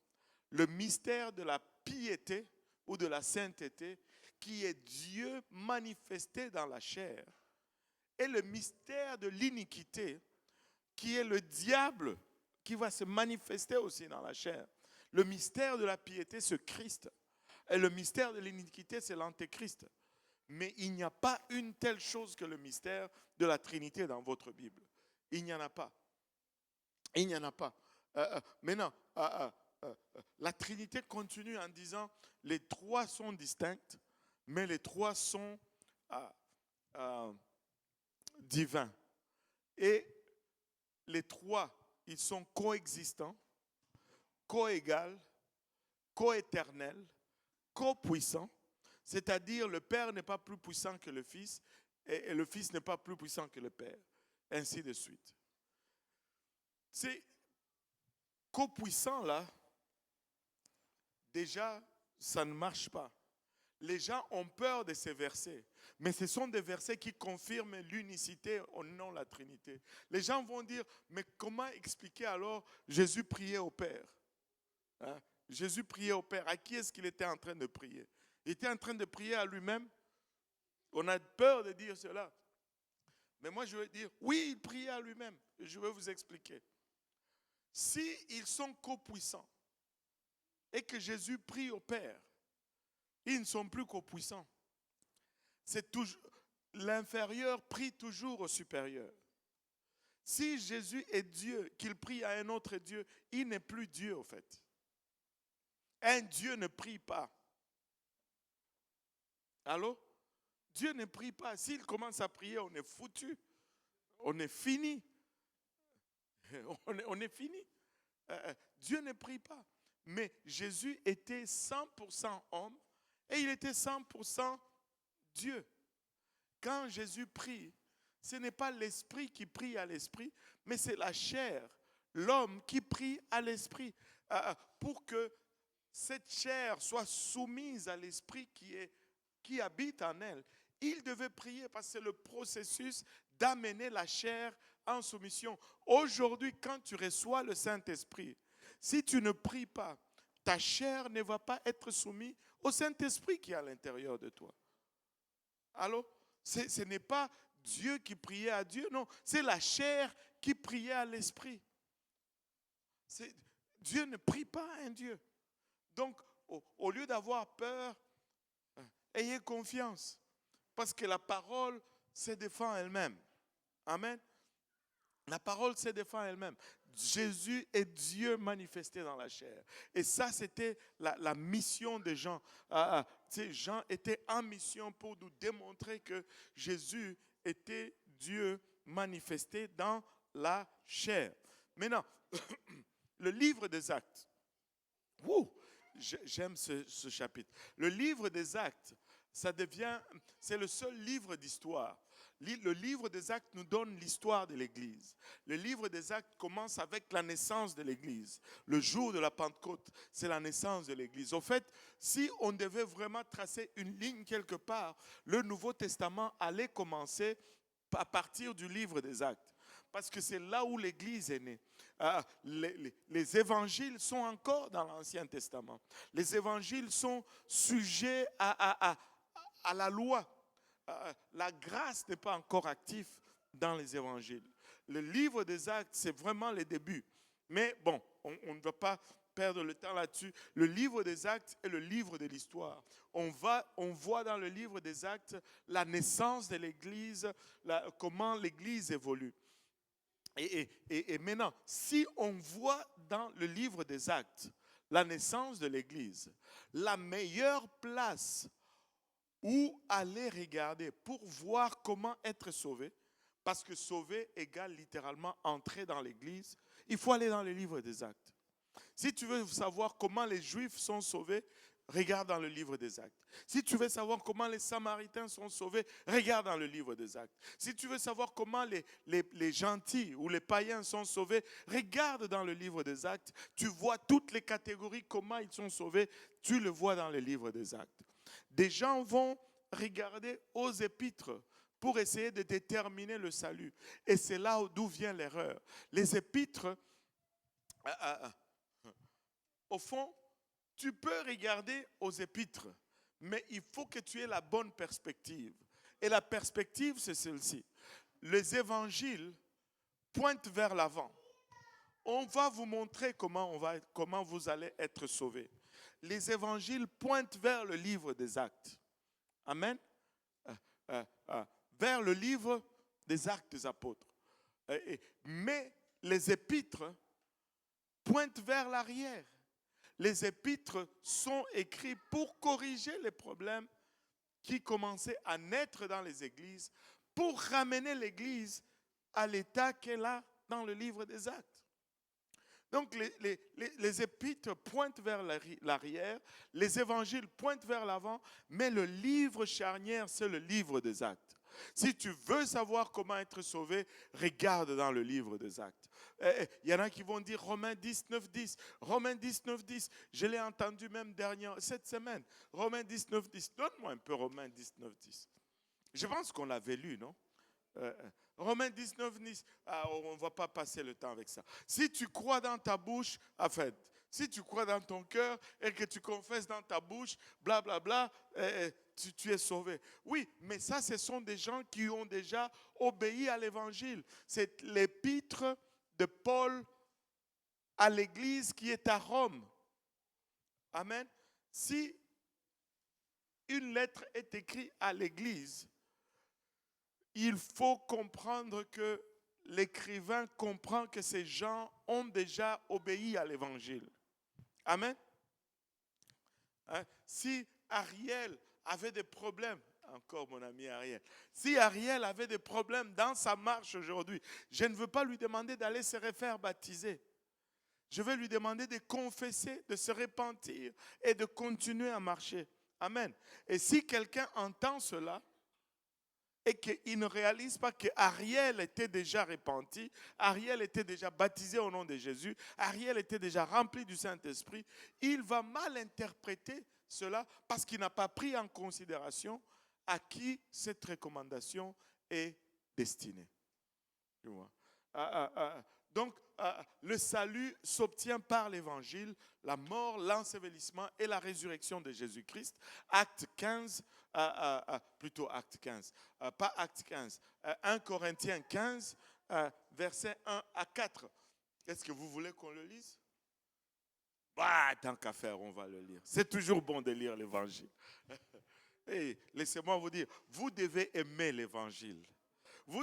Le mystère de la piété ou de la sainteté, qui est Dieu manifesté dans la chair, et le mystère de l'iniquité, qui est le diable qui va se manifester aussi dans la chair. Le mystère de la piété, c'est Christ. Et le mystère de l'iniquité, c'est l'antéchrist. Mais il n'y a pas une telle chose que le mystère de la Trinité dans votre Bible. Il n'y en a pas. Il n'y en a pas. Maintenant, la Trinité continue en disant, les 3 sont distincts, mais les 3 sont divins. Et les 3, ils sont coexistants, coégales, coéternels, copuissants. C'est-à-dire, le Père n'est pas plus puissant que le Fils, et le Fils n'est pas plus puissant que le Père, ainsi de suite. C'est copuissant là, déjà, ça ne marche pas. Les gens ont peur de ces versets, mais ce sont des versets qui confirment l'unicité au nom de la Trinité. Les gens vont dire, mais comment expliquer alors Jésus priait au Père? Jésus priait au Père. À qui est-ce qu'il était en train de prier? Il était en train de prier à lui-même. On a peur de dire cela. Mais moi, je veux dire, oui, il priait à lui-même. Je vais vous expliquer. Si ils sont copuissants, et que Jésus prie au Père, ils ne sont plus qu'aux puissants. C'est toujours, l'inférieur prie toujours au supérieur. Si Jésus est Dieu, qu'il prie à un autre Dieu, il n'est plus Dieu au fait. Un Dieu ne prie pas. Allô? Dieu ne prie pas. S'il commence à prier, on est foutu. On est fini. On est fini. Dieu ne prie pas. Mais Jésus était 100% homme et il était 100% Dieu. Quand Jésus prie, ce n'est pas l'esprit qui prie à l'esprit, mais c'est la chair, l'homme qui prie à l'esprit. Pour que cette chair soit soumise à l'esprit qui habite en elle. Il devait prier parce que c'est le processus d'amener la chair en soumission. Aujourd'hui, quand tu reçois le Saint-Esprit, si tu ne pries pas, ta chair ne va pas être soumise au Saint-Esprit qui est à l'intérieur de toi. Alors, ce n'est pas Dieu qui priait à Dieu, non, c'est la chair qui priait à l'Esprit. Dieu ne prie pas à un Dieu. Donc, au lieu d'avoir peur, ayez confiance, parce que la parole se défend elle-même. Amen. La parole se défend elle-même. Jésus est Dieu manifesté dans la chair. Et ça, c'était la mission de Jean. Jean était en mission pour nous démontrer que Jésus était Dieu manifesté dans la chair. Maintenant, le livre des Actes. J'aime ce chapitre. Le livre des Actes, c'est le seul livre d'histoire. Le livre des Actes nous donne l'histoire de l'Église. Le livre des Actes commence avec la naissance de l'Église. Le jour de la Pentecôte, c'est la naissance de l'Église. Au fait, si on devait vraiment tracer une ligne quelque part, le Nouveau Testament allait commencer à partir du livre des Actes. Parce que c'est là où l'Église est née. Les évangiles sont encore dans l'Ancien Testament. Les évangiles sont sujets à la loi. La grâce n'est pas encore active dans les évangiles. Le livre des Actes, c'est vraiment le début. Mais bon, on ne va pas perdre le temps là-dessus. Le livre des Actes est le livre de l'histoire. On voit dans le livre des Actes la naissance de l'Église, comment l'Église évolue. Et maintenant, si on voit dans le livre des Actes la naissance de l'Église, la meilleure place où aller regarder pour voir comment être sauvé, parce que sauver égale littéralement entrer dans l'Église, il faut aller dans le livre des Actes. Si tu veux savoir comment les Juifs sont sauvés, regarde dans le livre des Actes. Si tu veux savoir comment les Samaritains sont sauvés, regarde dans le livre des Actes. Si tu veux savoir comment les gentils ou les païens sont sauvés, regarde dans le livre des Actes. Tu vois toutes les catégories, comment ils sont sauvés, tu le vois dans le livre des Actes. Des gens vont regarder aux épîtres pour essayer de déterminer le salut. Et c'est là d'où vient l'erreur. Les épîtres, au fond, tu peux regarder aux épîtres, mais il faut que tu aies la bonne perspective. Et la perspective, c'est celle-ci. Les évangiles pointent vers l'avant. On va vous montrer comment vous allez être sauvés. Les évangiles pointent vers le livre des Actes. Amen. Vers le livre des Actes des Apôtres. Mais les épîtres pointent vers l'arrière. Les épîtres sont écrits pour corriger les problèmes qui commençaient à naître dans les églises, pour ramener l'église à l'état qu'elle a dans le livre des Actes. Donc les épîtres pointent vers l'arrière, les évangiles pointent vers l'avant, mais le livre charnière, c'est le livre des Actes. Si tu veux savoir comment être sauvé, regarde dans le livre des Actes. Il y en a qui vont dire Romains 19, 10. Romains 19, 10. Je l'ai entendu même cette semaine. Romains 19, 10. Donne-moi un peu Romains 19, 10. Je pense qu'on l'avait lu, non? Romains 19, 10. On ne va pas passer le temps avec ça. Si tu crois dans ta bouche, en fait, si tu crois dans ton cœur et que tu confesses dans ta bouche, blablabla, tu es sauvé. Oui, mais ça, ce sont des gens qui ont déjà obéi à l'évangile. C'est l'épître de Paul à l'église qui est à Rome. Amen. Si une lettre est écrite à l'Église, il faut comprendre que l'écrivain comprend que ces gens ont déjà obéi à l'Évangile. Amen. Hein? Si Ariel avait des problèmes, encore mon ami Ariel, si Ariel avait des problèmes dans sa marche aujourd'hui, je ne veux pas lui demander d'aller se refaire baptiser. Je vais lui demander de confesser, de se repentir et de continuer à marcher. Amen. Et si quelqu'un entend cela et qu'il ne réalise pas qu'Ariel était déjà repenti, Ariel était déjà baptisé au nom de Jésus, Ariel était déjà rempli du Saint-Esprit, il va mal interpréter cela parce qu'il n'a pas pris en considération à qui cette recommandation est destinée. Tu vois? Donc, le salut s'obtient par l'évangile, la mort, l'ensevelissement et la résurrection de Jésus-Christ. Acte 15, plutôt Acte 15, pas Acte 15, 1 Corinthiens 15, versets 1 à 4. Est-ce que vous voulez qu'on le lise? Bah, tant qu'à faire, on va le lire. C'est toujours bon de lire l'évangile. Et laissez-moi vous dire, vous devez aimer l'évangile.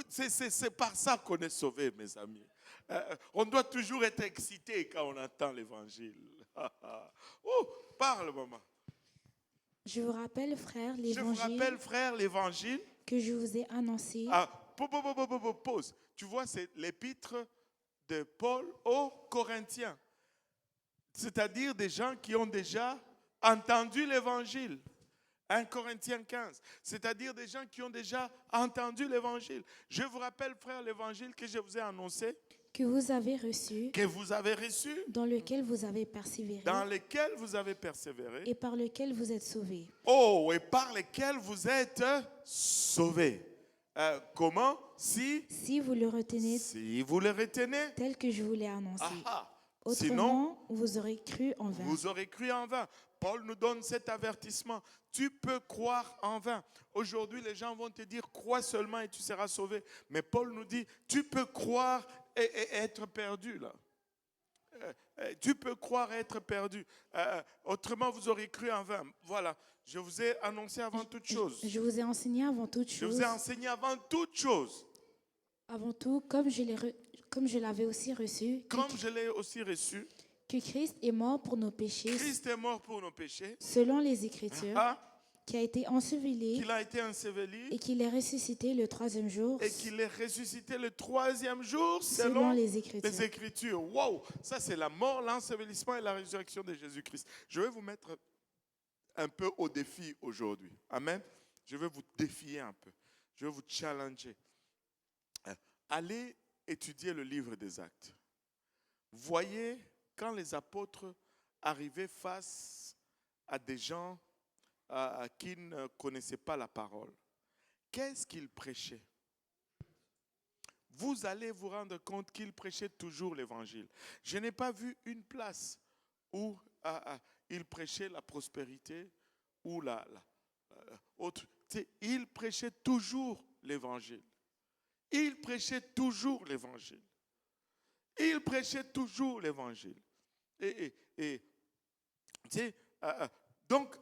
C'est par ça qu'on est sauvé, mes amis. On doit toujours être excité quand on entend l'évangile. Parle, maman. Je vous rappelle, frères, Je vous rappelle, frère, l'évangile que je vous ai annoncé. Pause. Tu vois, c'est l'épître de Paul aux Corinthiens. C'est-à-dire des gens qui ont déjà entendu l'évangile. 1 Corinthiens 15, c'est-à-dire des gens qui ont déjà entendu l'évangile. Je vous rappelle, frère, l'évangile que je vous ai annoncé, que vous avez reçu, dans lequel vous avez persévéré, et par lequel vous êtes sauvés. Oh, et par lequel vous êtes sauvés. Comment? Si vous le retenez, tel que je vous l'ai annoncé. Autrement, sinon, vous aurez cru en vain. Vous aurez cru en vain. Paul nous donne cet avertissement. Tu peux croire en vain. Aujourd'hui, les gens vont te dire, crois seulement et tu seras sauvé. Mais Paul nous dit, tu peux croire et être perdu là. Tu peux croire et être perdu. Autrement, vous aurez cru en vain. Voilà. Je vous ai annoncé avant toute chose. Je vous ai enseigné avant toute chose. Je vous ai enseigné avant toute chose. Avant tout, comme je l'avais aussi reçu. Je l'ai aussi reçu. Que Christ est mort pour nos péchés. Christ est mort pour nos péchés. Selon les Écritures. Qui a été enseveli. Et qu'il est ressuscité le troisième jour. Selon les Écritures. Wow, ça c'est la mort, l'ensevelissement et la résurrection de Jésus-Christ. Je vais vous mettre un peu au défi aujourd'hui. Amen. Je vais vous défier un peu. Je vais vous challenger. Allez étudier le livre des Actes. Voyez quand les apôtres arrivaient face à des gens qui ne connaissaient pas la parole, qu'est-ce qu'ils prêchaient? Vous allez vous rendre compte qu'ils prêchaient toujours l'évangile. Je n'ai pas vu une place où ils prêchaient la prospérité ou autre. Ils prêchaient toujours l'évangile. Ils prêchaient toujours l'évangile. Ils prêchaient toujours l'évangile. Donc,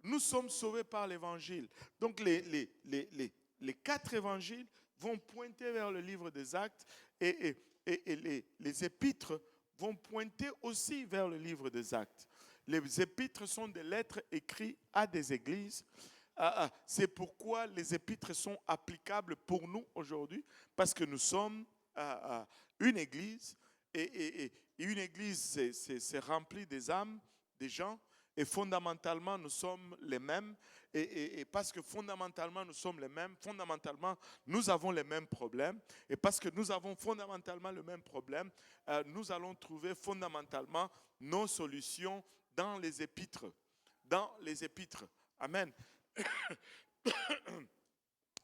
nous sommes sauvés par l'évangile. Donc, les 4 évangiles vont pointer vers le livre des Actes et les épîtres vont pointer aussi vers le livre des Actes. Les épîtres sont des lettres écrites à des églises. C'est pourquoi les épîtres sont applicables pour nous aujourd'hui, parce que nous sommes une église, et une église, c'est rempli des âmes, des gens, et fondamentalement, nous sommes les mêmes, et parce que fondamentalement, nous sommes les mêmes, fondamentalement, nous avons les mêmes problèmes, et parce que nous avons fondamentalement le même problème, nous allons trouver fondamentalement nos solutions dans les épîtres. Dans les épîtres. Amen.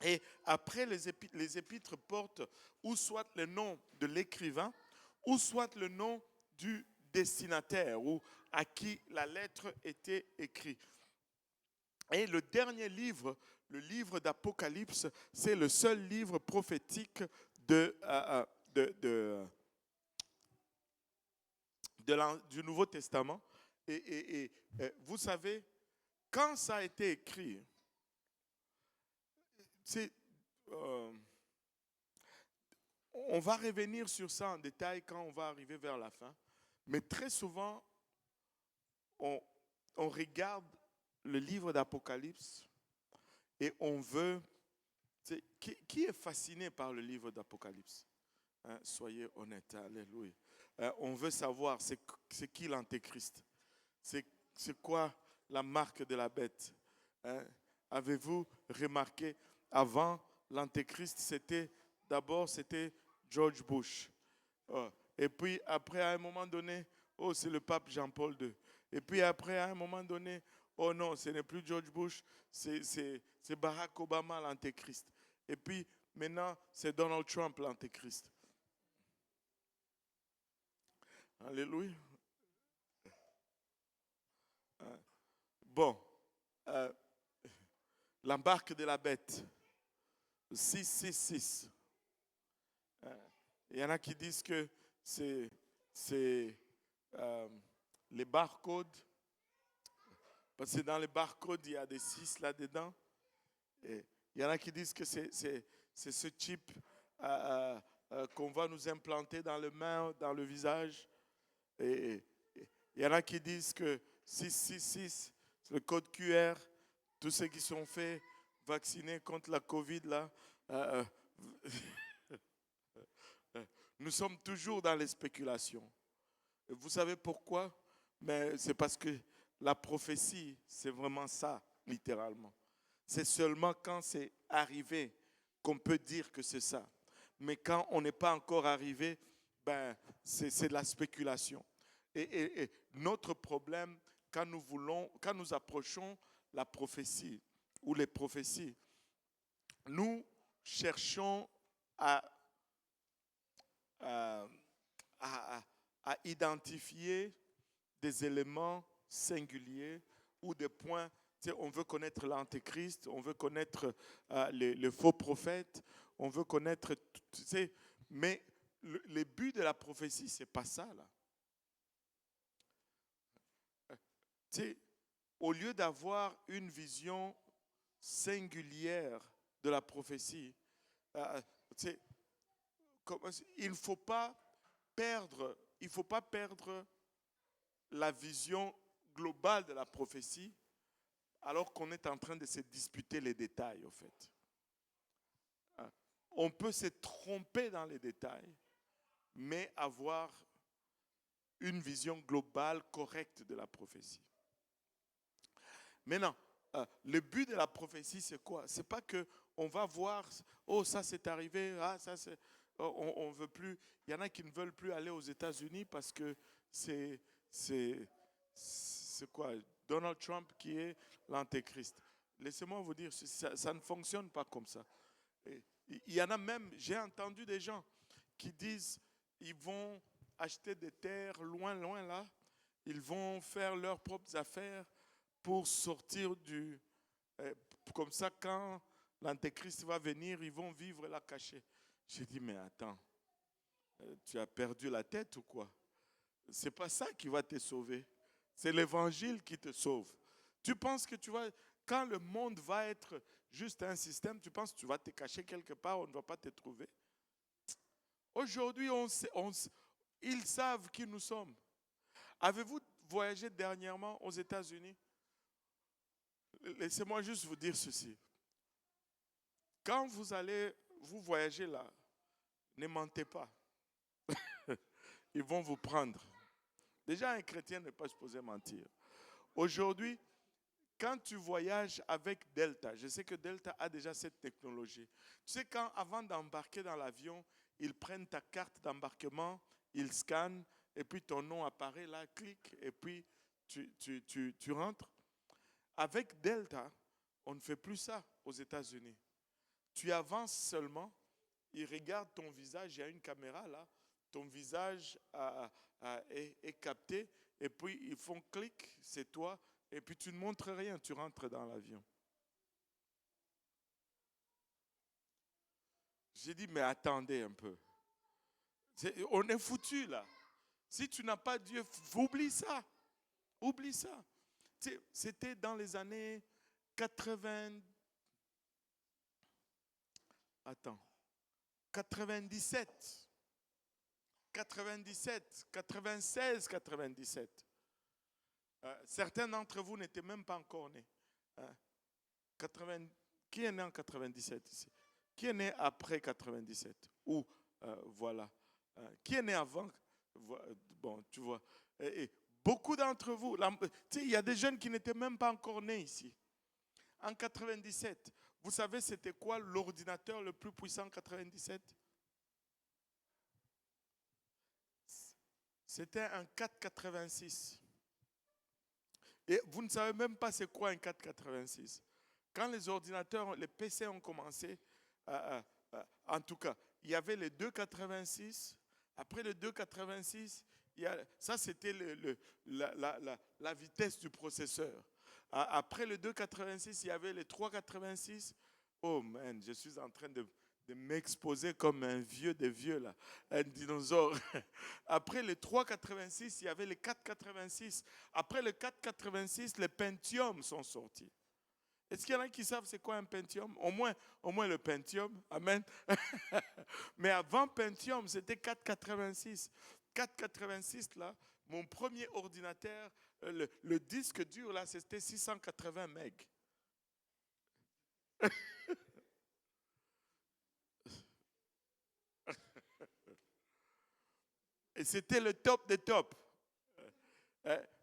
Et après, les épîtres portent ou soit le nom de l'écrivain, ou soit le nom du destinataire, ou à qui la lettre était écrite. Et le dernier livre, le livre d'Apocalypse, c'est le seul livre prophétique du Nouveau Testament. Vous savez, quand ça a été écrit, c'est, euh, on va revenir sur ça en détail quand on va arriver vers la fin. Mais très souvent, on regarde le livre d'Apocalypse et on veut... Qui est fasciné par le livre d'Apocalypse? Hein, soyez honnêtes, alléluia. On veut savoir c'est qui l'antéchrist. C'est quoi la marque de la bête? Hein? Avez-vous remarqué, avant l'antéchrist, c'était George Bush. Et puis après, à un moment donné, c'est le pape Jean-Paul II. Et puis après, à un moment donné, oh non, ce n'est plus George Bush, c'est Barack Obama l'antéchrist. Et puis maintenant, c'est Donald Trump l'antéchrist. Alléluia. Bon, la marque de la bête, 666. Il y en a qui disent que c'est les barcodes, parce que dans les barcodes, il y a des 6 là-dedans. Et il y en a qui disent que c'est ce chip qu'on va nous implanter dans les mains, dans le visage. Et il y en a qui disent que 666, c'est le code QR. Tous ceux qui sont faits vacciner contre la COVID, là, nous sommes toujours dans les spéculations. Et vous savez pourquoi? Mais c'est parce que la prophétie, c'est vraiment ça, littéralement. C'est seulement quand c'est arrivé qu'on peut dire que c'est ça. Mais quand on n'est pas encore arrivé, ben, c'est de la spéculation. Et notre problème, quand nous approchons la prophétie ou les prophéties, nous cherchons à identifier des éléments singuliers ou des points. Tu sais, on veut connaître l'antéchrist, on veut connaître les faux prophètes, on veut connaître, tu sais, mais le but de la prophétie, c'est pas ça, là. Tu sais, au lieu d'avoir une vision singulière de la prophétie, tu sais, il ne faut pas perdre la vision globale de la prophétie alors qu'on est en train de se disputer les détails, au fait. On peut se tromper dans les détails, mais avoir une vision globale correcte de la prophétie. Maintenant, le but de la prophétie, c'est quoi? C'est pas que on va voir, oh ça c'est arrivé, ah ça c'est, on veut plus. Il y en a qui ne veulent plus aller aux États-Unis parce que c'est quoi? Donald Trump qui est l'antéchrist. Laissez-moi vous dire, ça ne fonctionne pas comme ça. Il y en a même, j'ai entendu des gens qui disent, ils vont acheter des terres loin là, ils vont faire leurs propres affaires pour sortir du... comme ça, quand l'antéchrist va venir, ils vont vivre là cachés. J'ai dit, mais attends, tu as perdu la tête ou quoi? C'est pas ça qui va te sauver. C'est l'évangile qui te sauve. Tu penses que tu vas... Quand le monde va être juste un système, tu penses que tu vas te cacher quelque part, on ne va pas te trouver. Aujourd'hui, ils savent qui nous sommes. Avez-vous voyagé dernièrement aux États-Unis? Laissez-moi juste vous dire ceci. Quand vous voyagez là, ne mentez pas. Ils vont vous prendre. Déjà, un chrétien n'est pas supposé mentir. Aujourd'hui, quand tu voyages avec Delta, je sais que Delta a déjà cette technologie. Tu sais, avant d'embarquer dans l'avion, ils prennent ta carte d'embarquement, ils scannent, et puis ton nom apparaît là, clique, et puis tu rentres. Avec Delta, on ne fait plus ça aux États-Unis. Tu avances seulement, ils regardent ton visage, il y a une caméra là, ton visage est capté, et puis ils font clic, c'est toi, et puis tu ne montres rien, tu rentres dans l'avion. J'ai dit, mais attendez un peu. On est foutu là. Si tu n'as pas Dieu, oublie ça. Oublie ça. Tu sais, c'était dans les années 80. Attends. 97, 96, 97. Certains d'entre vous n'étaient même pas encore nés. Hein. 80, qui est né en 97 ici? Qui est né après 97? Ou, voilà. Qui est né avant? Bon, tu vois. Et beaucoup d'entre vous, tu sais, il y a des jeunes qui n'étaient même pas encore nés ici. En 97, vous savez c'était quoi l'ordinateur le plus puissant en 97? C'était un 486. Et vous ne savez même pas c'est quoi un 486. Quand les ordinateurs, les PC ont commencé, en tout cas, il y avait les 286. Après le 286, ça c'était la vitesse du processeur. Après le 286, il y avait les 386. Oh man, je suis en train de m'exposer comme un vieux des vieux là, un dinosaure. Après les 386, il y avait les 486. Après le 486, les Pentium sont sortis. Est-ce qu'il y en a qui savent c'est quoi un Pentium? Au moins le Pentium. Amen. Mais avant Pentium, c'était 486. 486 là, mon premier ordinateur, le disque dur là, c'était 680 MB. Et c'était le top des tops.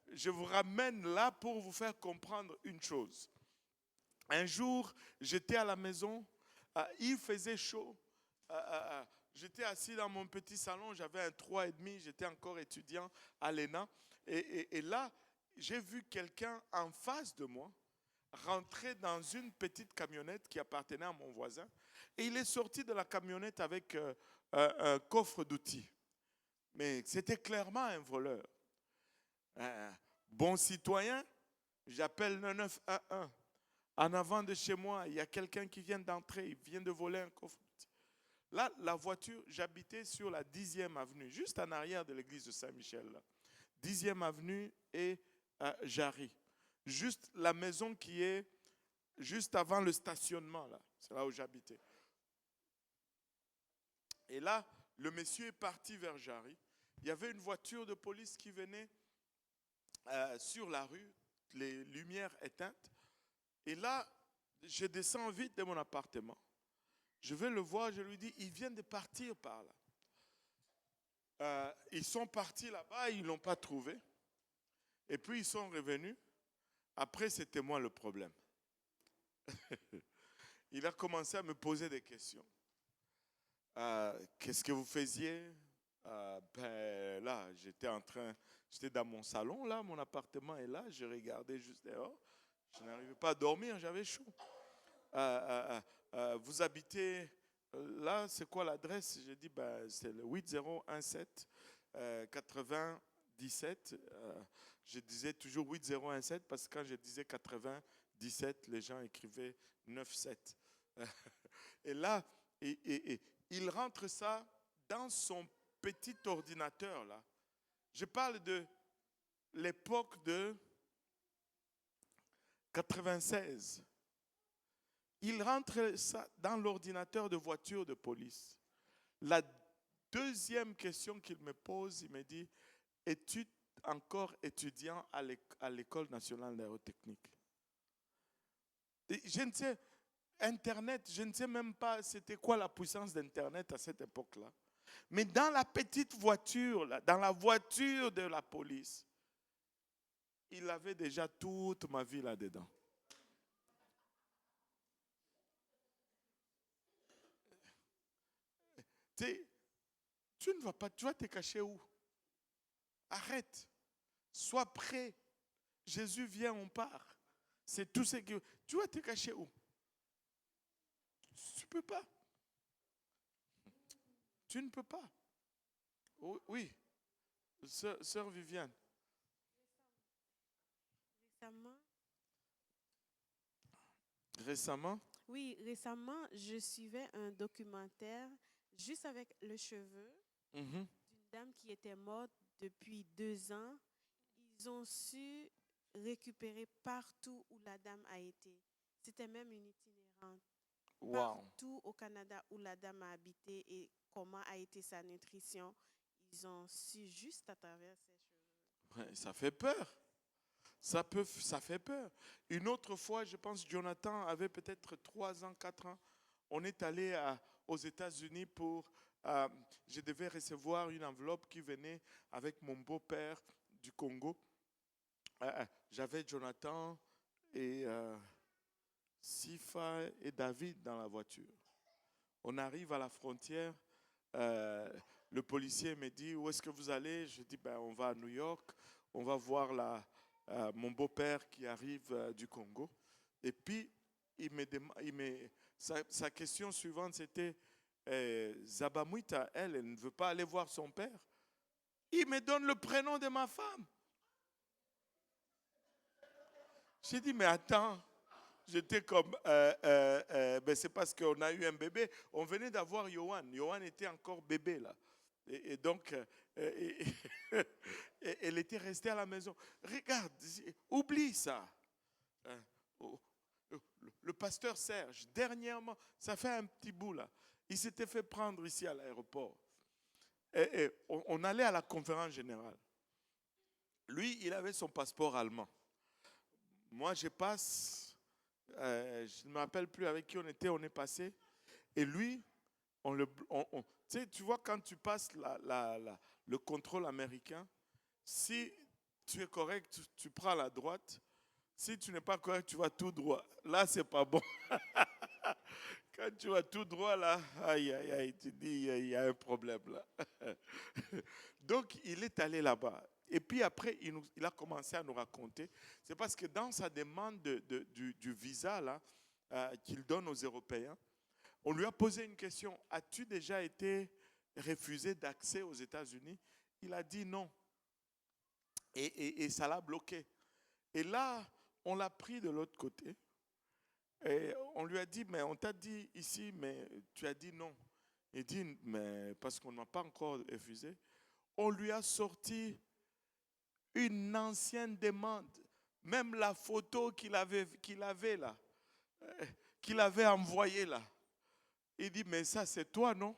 Je vous ramène là pour vous faire comprendre une chose. Un jour, j'étais à la maison, il faisait chaud. J'étais assis dans mon petit salon, j'avais un 3,5, j'étais encore étudiant à l'ENA. Et là, j'ai vu quelqu'un en face de moi rentrer dans une petite camionnette qui appartenait à mon voisin. Et il est sorti de la camionnette avec un coffre d'outils. Mais c'était clairement un voleur. Bon citoyen, j'appelle le 911. En avant de chez moi, il y a quelqu'un qui vient d'entrer, il vient de voler un coffre. Là, la voiture, j'habitais sur la 10e avenue, juste en arrière de l'église de Saint-Michel. Là. 10e avenue et Jarry. Juste la maison qui est juste avant le stationnement, là. C'est là où j'habitais. Et là, le monsieur est parti vers Jarry. Il y avait une voiture de police qui venait sur la rue, les lumières éteintes. Et là, je descends vite de mon appartement. Je vais le voir, je lui dis, ils viennent de partir par là. Ils sont partis là-bas, ils ne l'ont pas trouvé. Et puis ils sont revenus. Après, c'était moi le problème. Il a commencé à me poser des questions. Qu'est-ce que vous faisiez? Là, j'étais dans mon salon, là, mon appartement est là, je regardais juste dehors. Je n'arrivais pas à dormir, j'avais chaud. Vous habitez là, c'est quoi l'adresse? J'ai dit, c'est le 8017 97. Je disais toujours 8017 parce que quand je disais 97, les gens écrivaient 97. Et là, il rentre ça dans son petit ordinateur là. Je parle de l'époque de 96. Il rentre ça dans l'ordinateur de voiture de police. La deuxième question qu'il me pose, il me dit, es-tu encore étudiant à l'École nationale d'aérotechnique? Je ne sais, Internet, je ne sais même pas c'était quoi la puissance d'Internet à cette époque-là. Mais dans la petite voiture, là, dans la voiture de la police, il avait déjà toute ma vie là-dedans. Tu ne vas pas, tu vas te cacher où? Arrête. Sois prêt. Jésus vient, on part. C'est tout ce que... Tu vas te cacher où? Tu ne peux pas. Tu ne peux pas. Oui. Sœur Viviane. Récemment? Oui, récemment, je suivais un documentaire juste avec le cheveu d'une dame qui était morte depuis 2 ans. Ils ont su récupérer partout où la dame a été. C'était même une itinérante. Wow. Partout au Canada où la dame a habité et comment a été sa nutrition, ils ont su juste à travers ses cheveux. Ouais, ça fait peur. Ça fait peur. Une autre fois, je pense, Jonathan avait peut-être 3 ans, 4 ans. On est allé aux États-Unis pour... je devais recevoir une enveloppe qui venait avec mon beau-père du Congo. J'avais Jonathan et Sifa et David dans la voiture. On arrive à la frontière. Le policier me dit, où est-ce que vous allez? Je dis, ben, on va à New York. On va voir mon beau-père qui arrive du Congo. Et puis, sa question suivante, c'était, Zabamouita, elle ne veut pas aller voir son père. Il me donne le prénom de ma femme. J'ai dit, mais attends, j'étais comme, ben c'est parce qu'on a eu un bébé. On venait d'avoir Johan. Johan était encore bébé là. Et donc, elle était restée à la maison. Regarde, oublie ça. Hein, Le pasteur Serge, dernièrement, ça fait un petit bout là, il s'était fait prendre ici à l'aéroport. Et on allait à la conférence générale. Lui, il avait son passeport allemand. Moi, je passe, je ne me rappelle plus avec qui on est passé. Et lui, tu sais, tu vois, quand tu passes le contrôle américain, si tu es correct, tu prends la droite. Si tu n'es pas correct, tu vas tout droit. Là, c'est pas bon. Quand tu vas tout droit, là, aïe, aïe, aïe, tu dis, il y a un problème là. Donc, il est allé là-bas. Et puis après, il a commencé à nous raconter. C'est parce que dans sa demande du visa là, qu'il donne aux Européens, on lui a posé une question. As-tu déjà été refusé d'accès aux États-Unis? Il a dit non. Et ça l'a bloqué. Et là, on l'a pris de l'autre côté. Et on lui a dit, mais on t'a dit ici, mais tu as dit non. Il dit, mais parce qu'on ne m'a pas encore refusé. On lui a sorti une ancienne demande. Même la photo qu'il avait là, qu'il avait envoyée là. Il dit, mais ça c'est toi, non?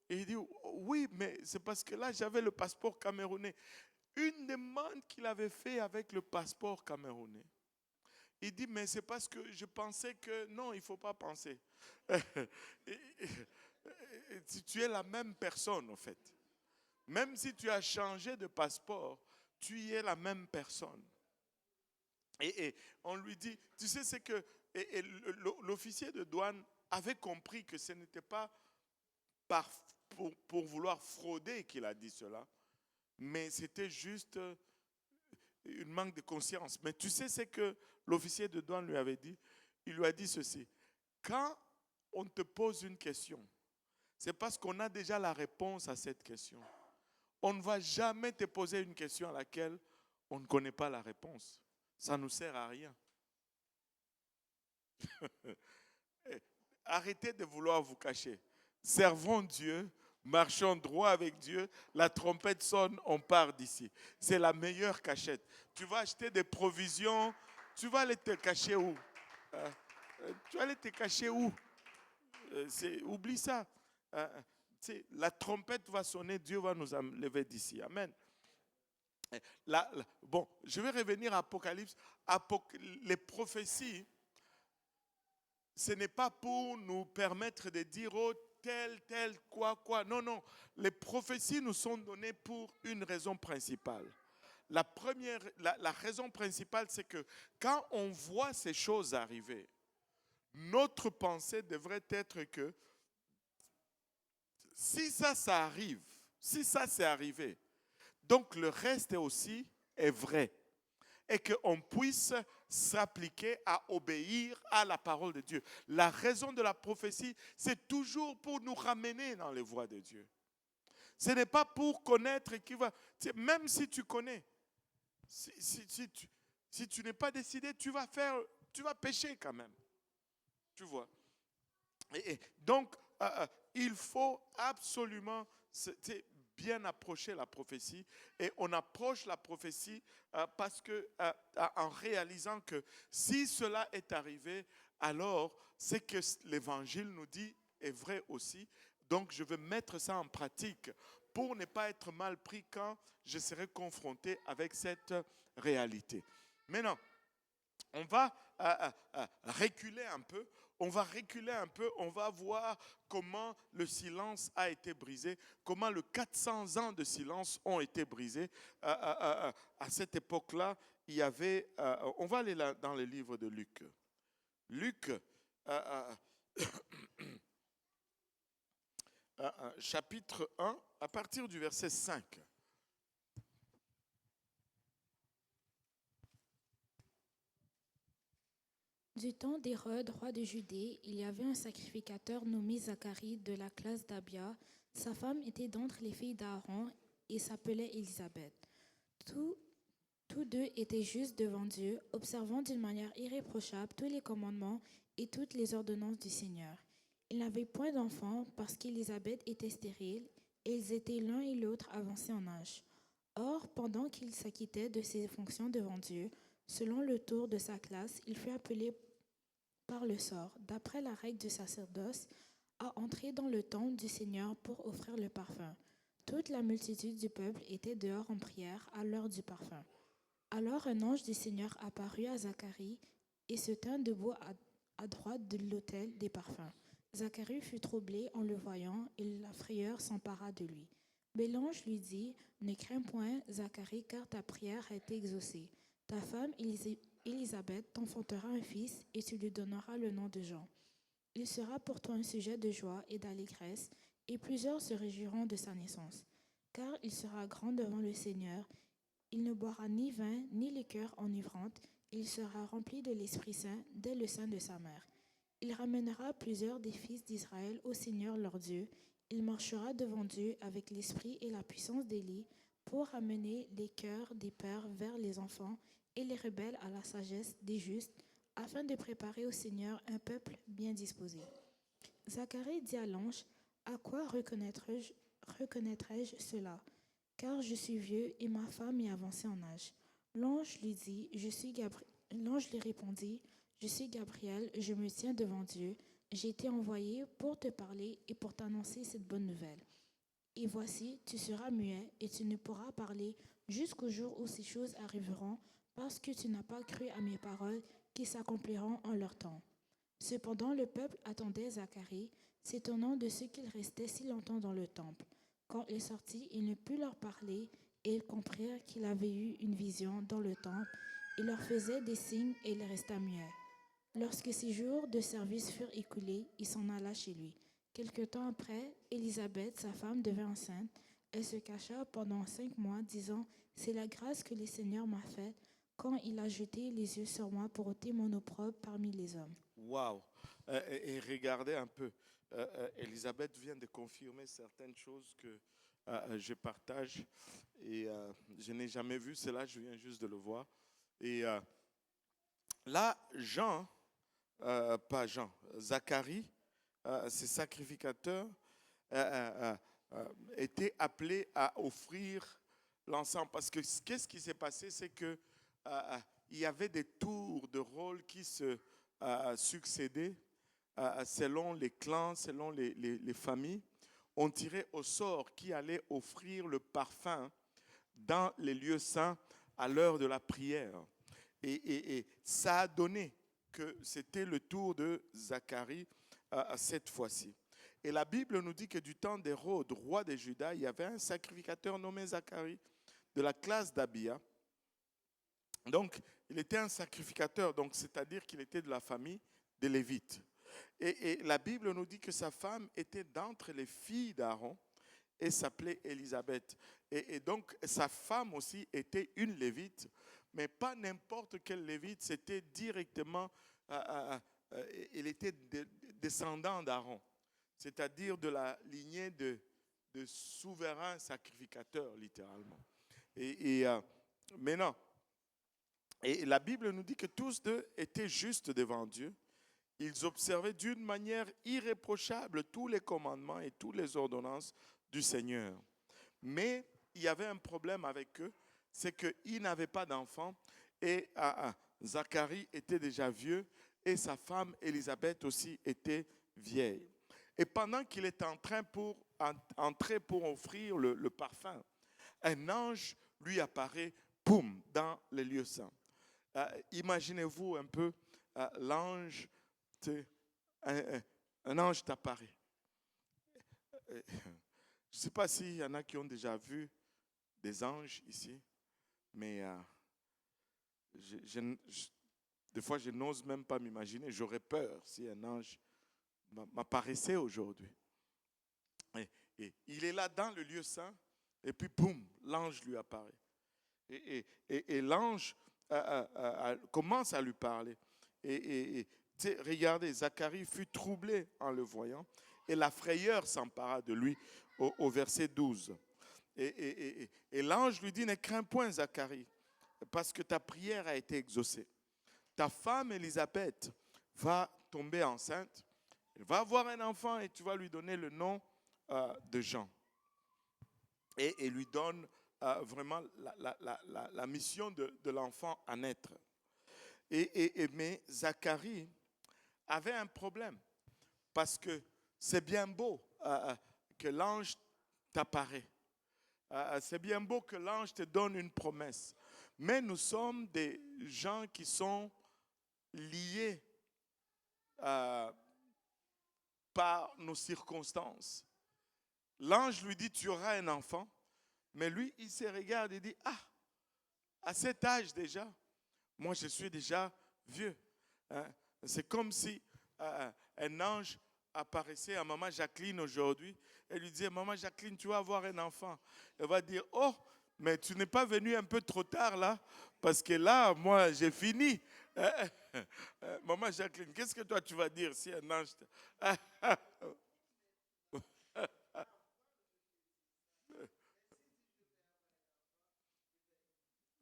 Et il dit, oui, mais c'est parce que là j'avais le passeport camerounais. Une demande qu'il avait fait avec le passeport camerounais. Il dit, mais c'est parce que je pensais que... Non, il ne faut pas penser. Tu es la même personne, en fait. Même si tu as changé de passeport, tu y es la même personne. Et on lui dit, tu sais, c'est que l'officier de douane avait compris que ce n'était pas pour vouloir frauder qu'il a dit cela, mais c'était juste une manque de conscience. Mais tu sais ce que l'officier de douane lui avait dit? Il lui a dit ceci. Quand on te pose une question, c'est parce qu'on a déjà la réponse à cette question. On ne va jamais te poser une question à laquelle on ne connaît pas la réponse. Ça ne nous sert à rien. Arrêtez de vouloir vous cacher. Servons Dieu, marchons droit avec Dieu. La trompette sonne, on part d'ici. C'est la meilleure cachette. Tu vas acheter des provisions, tu vas aller te cacher où? Tu vas aller te cacher où? Oublie ça. La trompette va sonner, Dieu va nous enlever d'ici. Amen. Bon, je vais revenir à Apocalypse. Les prophéties, ce n'est pas pour nous permettre de dire, oh, tel, quoi. Non, non. Les prophéties nous sont données pour une raison principale. La raison principale, c'est que quand on voit ces choses arriver, notre pensée devrait être que si ça arrive, si ça c'est arrivé, donc le reste aussi est vrai. Et qu'on puisse s'appliquer à obéir à la parole de Dieu. La raison de la prophétie, c'est toujours pour nous ramener dans les voies de Dieu. Ce n'est pas pour connaître qui va... Même si tu connais, si tu n'es pas décidé, tu vas pécher quand même. Tu vois. Donc, il faut absolument bien approcher la prophétie. Et on approche la prophétie parce que, en réalisant que si cela est arrivé, alors c'est que l'Évangile nous dit est vrai aussi. Donc je veux mettre ça en pratique pour ne pas être mal pris quand je serai confronté avec cette réalité. Maintenant, on va reculer un peu. On va voir comment le silence a été brisé, comment les 400 ans de silence ont été brisés. À cette époque-là, il y avait, on va aller là dans le livre de Luc. Luc, chapitre 1, à partir du verset 5. Du temps d'Hérode, roi de Judée, il y avait un sacrificateur nommé Zacharie de la classe d'Abia. Sa femme était d'entre les filles d'Aaron et s'appelait Élisabeth. Tous deux étaient justes devant Dieu, observant d'une manière irréprochable tous les commandements et toutes les ordonnances du Seigneur. Ils n'avaient point d'enfants parce qu'Élisabeth était stérile et ils étaient l'un et l'autre avancés en âge. Or, pendant qu'il s'acquittait de ses fonctions devant Dieu, selon le tour de sa classe, il fut appelé par le sort, d'après la règle du sacerdoce, à entrer dans le temple du Seigneur pour offrir le parfum. Toute la multitude du peuple était dehors en prière à l'heure du parfum. Alors un ange du Seigneur apparut à Zacharie et se tint debout à droite de l'autel des parfums. Zacharie fut troublé en le voyant et la frayeur s'empara de lui. Mais l'ange lui dit, « Ne crains point, Zacharie, car ta prière a été exaucée. Ta femme Élisabeth t'enfantera un fils et tu lui donneras le nom de Jean. Il sera pour toi un sujet de joie et d'allégresse, et plusieurs se réjouiront de sa naissance. Car il sera grand devant le Seigneur. Il ne boira ni vin ni liqueur enivrante, il sera rempli de l'Esprit Saint dès le sein de sa mère. Il ramènera plusieurs des fils d'Israël au Seigneur leur Dieu. Il marchera devant Dieu avec l'esprit et la puissance d'Élie pour ramener les cœurs des pères vers les enfants et les rebelles à la sagesse des justes, afin de préparer au Seigneur un peuple bien disposé. » Zacharie dit à l'ange, « À quoi reconnaîtrai-je cela? Car je suis vieux et ma femme est avancée en âge. » L'ange lui répondit, « Je suis Gabriel, je me tiens devant Dieu. J'ai été envoyé pour te parler et pour t'annoncer cette bonne nouvelle. Et voici, tu seras muet et tu ne pourras parler jusqu'au jour où ces choses arriveront, parce que tu n'as pas cru à mes paroles qui s'accompliront en leur temps. » Cependant, le peuple attendait Zacharie, s'étonnant de ce qu'il restait si longtemps dans le temple. Quand il sortit, il ne put leur parler, et ils comprirent qu'il avait eu une vision dans le temple. Il leur faisait des signes et il resta muet. Lorsque ses jours de service furent écoulés, il s'en alla chez lui. Quelque temps après, Élisabeth, sa femme, devint enceinte. Elle se cacha pendant 5 mois, disant, « C'est la grâce que le Seigneur m'a faite quand il a jeté les yeux sur moi pour ôter mon opprobre parmi les hommes. » Waouh! Et regardez un peu. Elisabeth vient de confirmer certaines choses que je partage. Et je n'ai jamais vu cela, je viens juste de le voir. Et là, Zacharie, ces sacrificateurs, étaient appelés à offrir l'encens. Parce que qu'est-ce qui s'est passé, c'est que il y avait des tours de rôle qui se succédaient selon les clans, selon les familles. On tirait au sort qui allait offrir le parfum dans les lieux saints à l'heure de la prière. Et ça a donné que c'était le tour de Zacharie cette fois-ci. Et la Bible nous dit que du temps d'Hérode, roi de Juda, il y avait un sacrificateur nommé Zacharie de la classe d'Abia. Donc, il était un sacrificateur, donc c'est-à-dire qu'il était de la famille des Lévites. Et la Bible nous dit que sa femme était d'entre les filles d'Aaron et s'appelait Élisabeth. Et donc, sa femme aussi était une Lévite, mais pas n'importe quel Lévite, c'était directement, il était descendant d'Aaron, c'est-à-dire de la lignée de souverains sacrificateurs, littéralement. Et maintenant, et la Bible nous dit que tous deux étaient justes devant Dieu. Ils observaient d'une manière irréprochable tous les commandements et toutes les ordonnances du Seigneur. Mais il y avait un problème avec eux, c'est qu'ils n'avaient pas d'enfants et Zacharie était déjà vieux et sa femme Élisabeth aussi était vieille. Et pendant qu'il est en train pour entrer pour offrir le parfum, un ange lui apparaît, boum, dans les lieux saints. Imaginez-vous un peu, l'ange, un ange t'apparaît. Je ne sais pas s'il y en a qui ont déjà vu des anges ici, mais des fois je n'ose même pas m'imaginer, j'aurais peur si un ange m'apparaissait aujourd'hui. Et il est là dans le lieu saint, et puis boum, l'ange lui apparaît. Et l'ange commence à lui parler. Et regardez, Zacharie fut troublé en le voyant, et la frayeur s'empara de lui au verset 12. Et l'ange lui dit, ne crains point, Zacharie, parce que ta prière a été exaucée. Ta femme Élisabeth va tomber enceinte, elle va avoir un enfant et tu vas lui donner le nom de Jean. Et lui donne vraiment la mission de l'enfant à naître. Mais Zacharie avait un problème, parce que c'est bien beau que l'ange t'apparaît. C'est bien beau que l'ange te donne une promesse. Mais nous sommes des gens qui sont liés par nos circonstances. L'ange lui dit, tu auras un enfant. Mais lui, il se regarde et dit, à cet âge déjà, moi je suis déjà vieux. C'est comme si un ange apparaissait à maman Jacqueline aujourd'hui et lui disait, maman Jacqueline, tu vas avoir un enfant. Elle va dire, oh, mais tu n'es pas venu un peu trop tard là, parce que là, moi, j'ai fini. Maman Jacqueline, qu'est-ce que toi tu vas dire si un ange...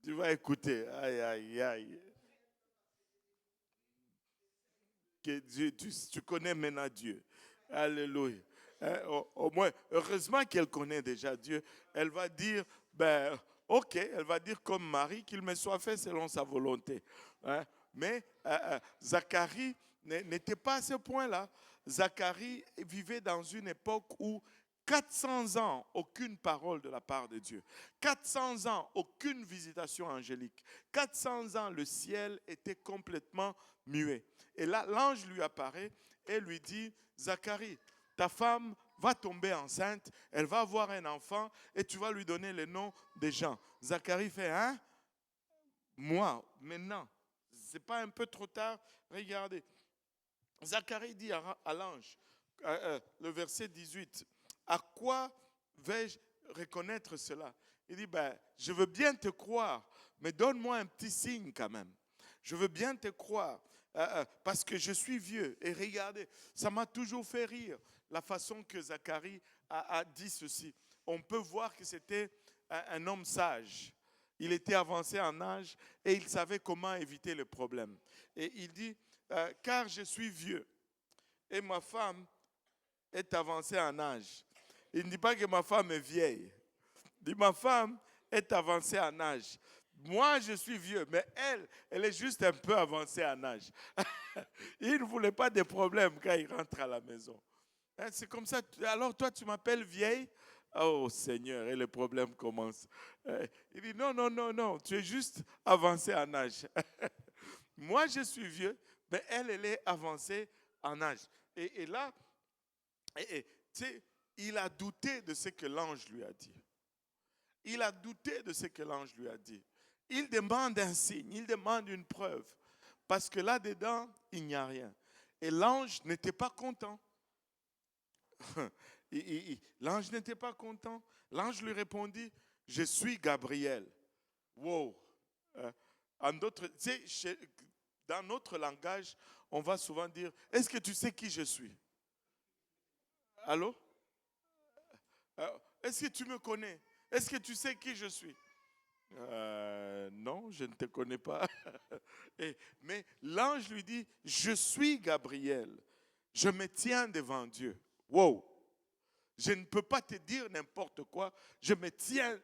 Tu vas écouter. Aïe, aïe, aïe. Que Dieu, tu connais maintenant Dieu. Alléluia. Au moins, heureusement qu'elle connaît déjà Dieu. Elle va dire, ok, elle va dire comme Marie, qu'il me soit fait selon sa volonté. Mais Zacharie n'était pas à ce point-là. Zacharie vivait dans une époque où 400 ans, aucune parole de la part de Dieu. 400 ans, aucune visitation angélique. 400 ans, le ciel était complètement muet. Et là, l'ange lui apparaît et lui dit, Zacharie, ta femme va tomber enceinte, elle va avoir un enfant et tu vas lui donner le nom de Jean. Zacharie fait, moi, maintenant, c'est pas un peu trop tard? Regardez. Zacharie dit à l'ange, le verset 18, à quoi vais-je reconnaître cela? Il dit, je veux bien te croire, mais donne-moi un petit signe quand même. Je veux bien te croire, parce que je suis vieux. Et regardez, ça m'a toujours fait rire, la façon que Zacharie a dit ceci. On peut voir que c'était un homme sage. Il était avancé en âge et il savait comment éviter le problème. Et il dit, car je suis vieux et ma femme est avancée en âge. Il ne dit pas que ma femme est vieille. Il dit, ma femme est avancée en âge. Moi, je suis vieux, mais elle est juste un peu avancée en âge. Il ne voulait pas de problème quand il rentre à la maison. C'est comme ça. Alors toi, tu m'appelles vieille? Oh Seigneur, et le problème commence. Il dit, non, non, non, non, tu es juste avancé en âge. Moi, je suis vieux, mais elle est avancée en âge. Et là, tu sais, il a douté de ce que l'ange lui a dit. Il a douté de ce que l'ange lui a dit. Il demande un signe, il demande une preuve. Parce que là-dedans, il n'y a rien. Et l'ange n'était pas content. L'ange n'était pas content. L'ange lui répondit, je suis Gabriel. Wow. Dans notre langage, on va souvent dire, est-ce que tu sais qui je suis? Allô? Est-ce que tu me connais? Est-ce que tu sais qui je suis? Non, je ne te connais pas. Mais l'ange lui dit, je suis Gabriel. Je me tiens devant Dieu. Wow! Je ne peux pas te dire n'importe quoi. Je me tiens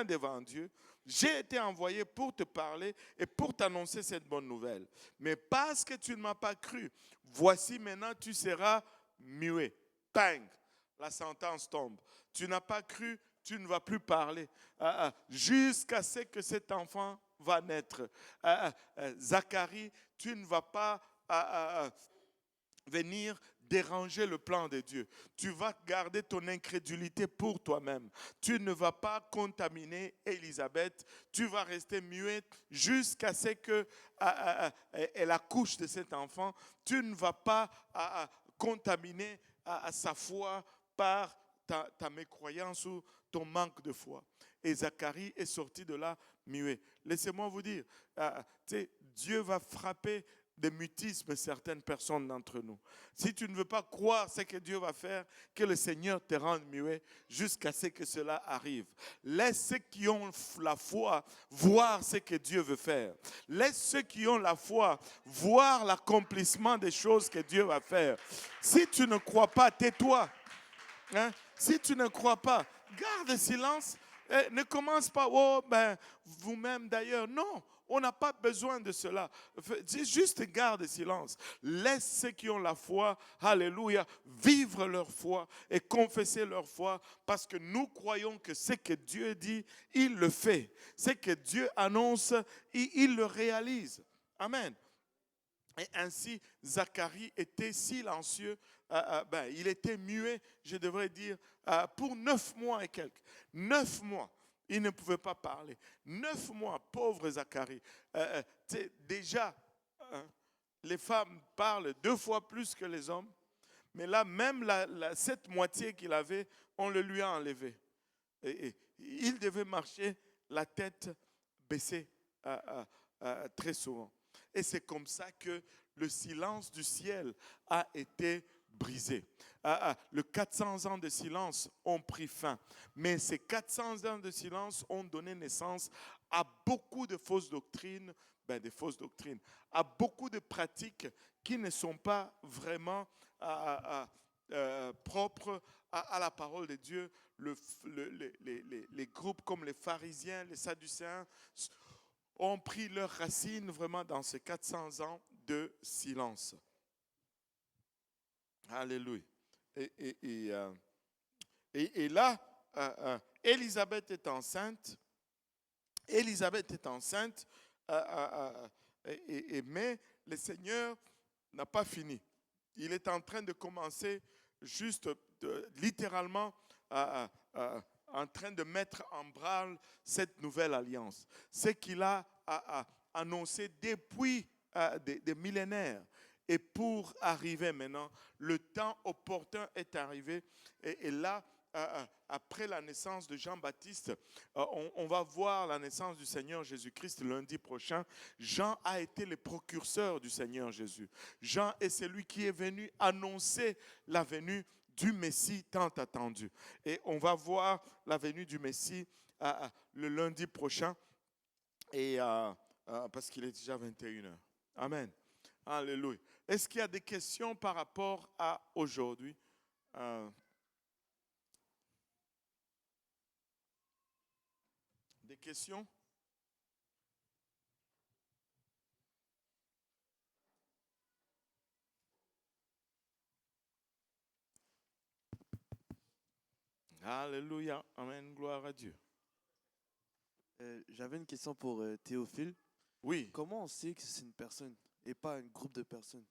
devant Dieu. J'ai été envoyé pour te parler et pour t'annoncer cette bonne nouvelle. Mais parce que tu ne m'as pas cru, voici maintenant tu seras muet. Bang! La sentence tombe. Tu n'as pas cru, tu ne vas plus parler. Jusqu'à ce que cet enfant va naître. Zacharie, tu ne vas pas venir déranger le plan de Dieu. Tu vas garder ton incrédulité pour toi-même. Tu ne vas pas contaminer Élisabeth. Tu vas rester muette jusqu'à ce qu'elle accouche de cet enfant. Tu ne vas pas contaminer sa foi par ta mécroyance ou ton manque de foi. Et Zacharie est sorti de là muet. Laissez-moi vous dire, Dieu va frapper de mutisme certaines personnes d'entre nous. Si tu ne veux pas croire ce que Dieu va faire, que le Seigneur te rende muet jusqu'à ce que cela arrive. Laisse ceux qui ont la foi voir ce que Dieu veut faire. Laisse ceux qui ont la foi voir l'accomplissement des choses que Dieu va faire. Si tu ne crois pas, tais-toi. Si tu ne crois pas, garde silence. Ne commence pas, vous-même d'ailleurs. Non, on n'a pas besoin de cela. Juste garde silence. Laisse ceux qui ont la foi, alléluia, vivre leur foi et confesser leur foi parce que nous croyons que ce que Dieu dit, il le fait. Ce que Dieu annonce, il le réalise. Amen. Et ainsi, Zacharie était silencieux, il était muet, je devrais dire, pour 9 mois et quelques. 9 mois, il ne pouvait pas parler. 9 mois, pauvre Zacharie. Déjà, les femmes parlent 2 fois plus que les hommes, mais là, même cette moitié qu'il avait, on le lui a enlevé. Et il devait marcher la tête baissée très souvent. Et c'est comme ça que le silence du ciel a été brisé. Le 400 ans de silence ont pris fin. Mais ces 400 ans de silence ont donné naissance à beaucoup de fausses doctrines, à beaucoup de pratiques qui ne sont pas vraiment propres à la parole de Dieu. Les groupes comme les pharisiens, les sadducéens, ont pris leurs racines vraiment dans ces 400 ans de silence. Alléluia. Et là, Élisabeth est enceinte. Mais le Seigneur n'a pas fini. Il est en train de commencer juste littéralement en train de mettre en branle cette nouvelle alliance. Ce qu'il a annoncé depuis des millénaires. Et pour arriver maintenant, le temps opportun est arrivé. Et là, après la naissance de Jean-Baptiste, on va voir la naissance du Seigneur Jésus-Christ lundi prochain. Jean a été le précurseur du Seigneur Jésus. Jean est celui qui est venu annoncer la venue du Messie tant attendu. Et on va voir la venue du Messie le lundi prochain, et, parce qu'il est déjà 21h. Amen. Alléluia. Est-ce qu'il y a des questions par rapport à aujourd'hui? Des questions? Alléluia. Amen. Gloire à Dieu. J'avais une question pour Théophile. Oui. Comment on sait que c'est une personne et pas un groupe de personnes?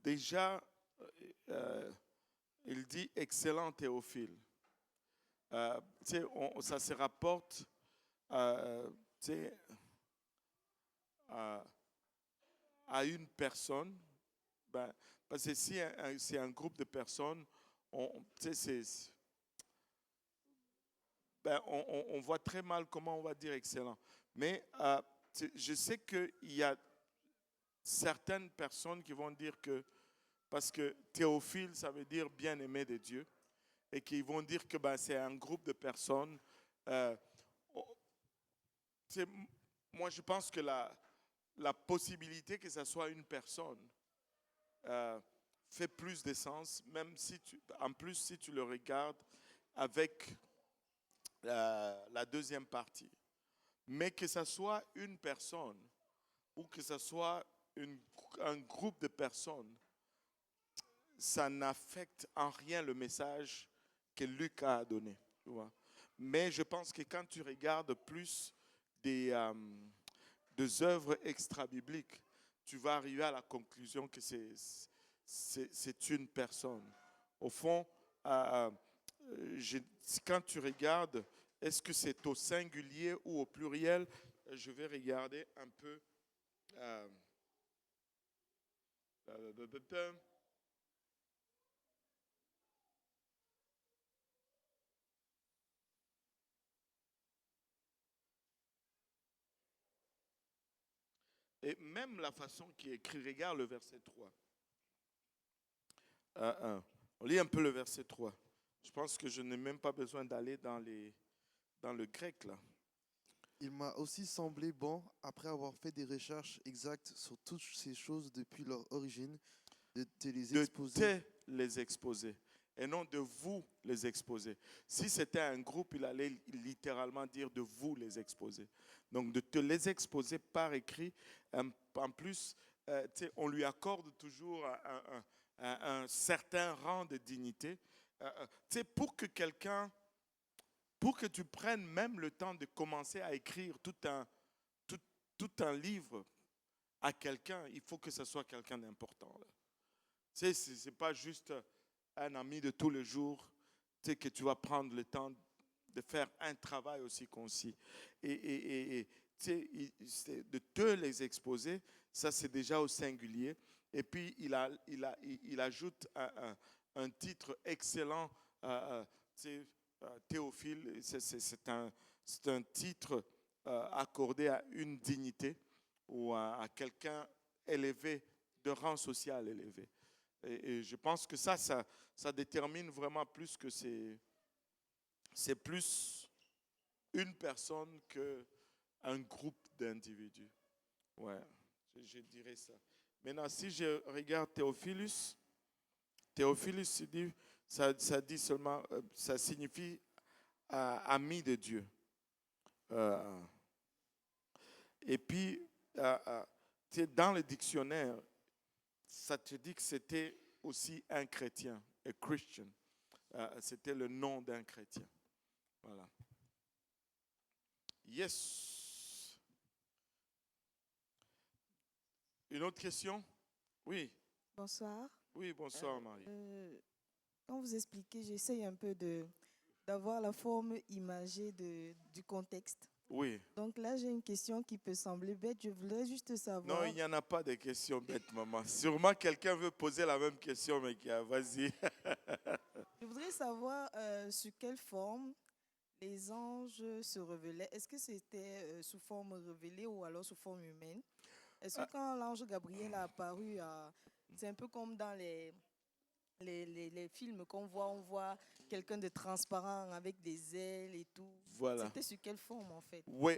Déjà, il dit excellent Théophile. Ça se rapporte à une personne. Parce que si c'est un groupe de personnes, on voit très mal comment on va dire excellent. Mais je sais qu'il y a certaines personnes qui vont dire que, parce que Théophile, ça veut dire bien-aimé de Dieu, et qui vont dire que c'est un groupe de personnes. Moi, je pense que la possibilité que ce soit une personne fait plus de sens, même si en plus si tu le regardes avec la deuxième partie. Mais que ce soit une personne ou que ce soit un groupe de personnes, ça n'affecte en rien le message que Luc a donné. Tu vois. Mais je pense que quand tu regardes plus des œuvres extra-bibliques, tu vas arriver à la conclusion que c'est une personne. Au fond, quand tu regardes, est-ce que c'est au singulier ou au pluriel? Je vais regarder un peu. Et même la façon qui est écrit, regarde le verset 3. On lit un peu le verset 3. Je pense que je n'ai même pas besoin d'aller dans le grec là. Il m'a aussi semblé bon, après avoir fait des recherches exactes sur toutes ces choses depuis leur origine, de te les exposer. De les exposer et non de vous les exposer. Si c'était un groupe, il allait littéralement dire de vous les exposer. Donc de te les exposer par écrit. En plus, on lui accorde toujours un certain rang de dignité. Pour que tu prennes même le temps de commencer à écrire tout un livre à quelqu'un, il faut que ce soit quelqu'un d'important. Ce n'est pas juste un ami de tous les jours que tu vas prendre le temps de faire un travail aussi concis. Et de te les exposer, ça c'est déjà au singulier. Et puis il ajoute un titre excellent, Théophile. C'est un titre accordé à une dignité ou à quelqu'un élevé, de rang social élevé. Et je pense que ça détermine vraiment plus que c'est plus une personne qu'un groupe d'individus. Ouais, je dirais ça. Maintenant, si je regarde Théophilus, ça dit seulement, ça signifie ami de Dieu. Et puis, dans le dictionnaire, ça te dit que c'était aussi un chrétien, un Christian. C'était le nom d'un chrétien. Voilà. Yes. Une autre question? Oui. Bonsoir. Oui, bonsoir Marie. Quand vous expliquez, j'essaye un peu d'avoir la forme imagée du contexte. Oui. Donc là, j'ai une question qui peut sembler bête. Je voudrais juste savoir. Non, il n'y en a pas de questions bêtes, maman. Sûrement quelqu'un veut poser la même question, mais vas-y. Je voudrais savoir sous quelle forme les anges se révélaient. Est-ce que c'était sous forme révélée ou alors sous forme humaine? Est-ce que quand l'ange Gabriel a apparu, c'est un peu comme dans les films qu'on voit, on voit quelqu'un de transparent avec des ailes et tout. Voilà. C'était sur quelle forme en fait? Oui.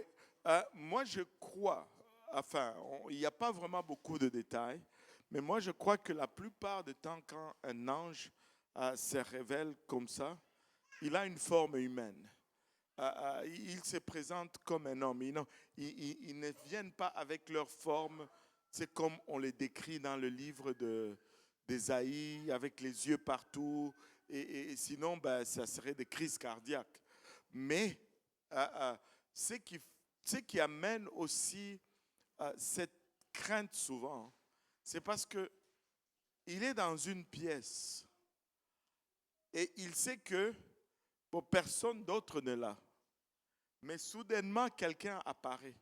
Moi, je crois, il n'y a pas vraiment beaucoup de détails, mais moi, je crois que la plupart du temps, quand un ange se révèle comme ça, il a une forme humaine. Il se présente comme un homme. Ils ne viennent pas avec leur forme, c'est comme on les décrit dans le livre d'Ésaïe, avec les yeux partout, et sinon, ça serait des crises cardiaques. Mais ce qui amène aussi cette crainte souvent, c'est parce que il est dans une pièce et il sait que personne d'autre n'est là. Mais soudainement, quelqu'un apparaît.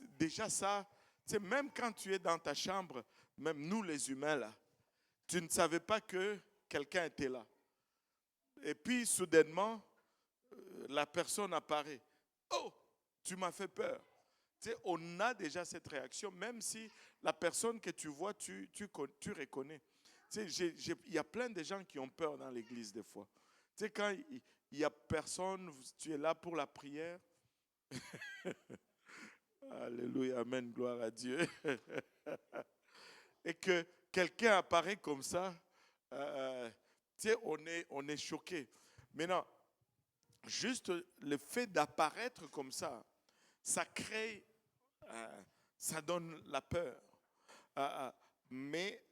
Déjà ça, même quand tu es dans ta chambre, même nous les humains là, tu ne savais pas que quelqu'un était là. Et puis soudainement, la personne apparaît. Oh, tu m'as fait peur. On a déjà cette réaction, même si la personne que tu vois, tu reconnais. Il y a plein de gens qui ont peur dans l'église des fois. Quand il n'y a personne, tu es là pour la prière. Alléluia, amen, gloire à Dieu. Et que quelqu'un apparaît comme ça, tu sais, on est choqué. Maintenant, juste le fait d'apparaître comme ça crée, ça donne la peur. Mais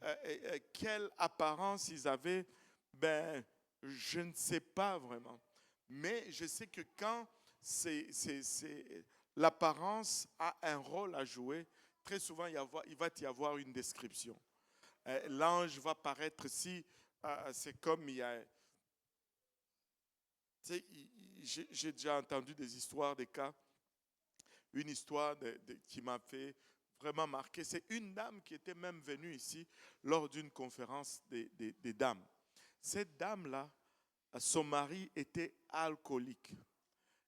quelle apparence ils avaient, ben, je ne sais pas vraiment. Mais je sais que quand l'apparence a un rôle à jouer, très souvent il va y avoir une description. L'ange va paraître si, c'est comme il y a... Tu sais, j'ai déjà entendu des histoires, des cas. Une histoire qui m'a fait vraiment marquer. C'est une dame qui était même venue ici lors d'une conférence des dames. Cette dame-là, son mari était alcoolique.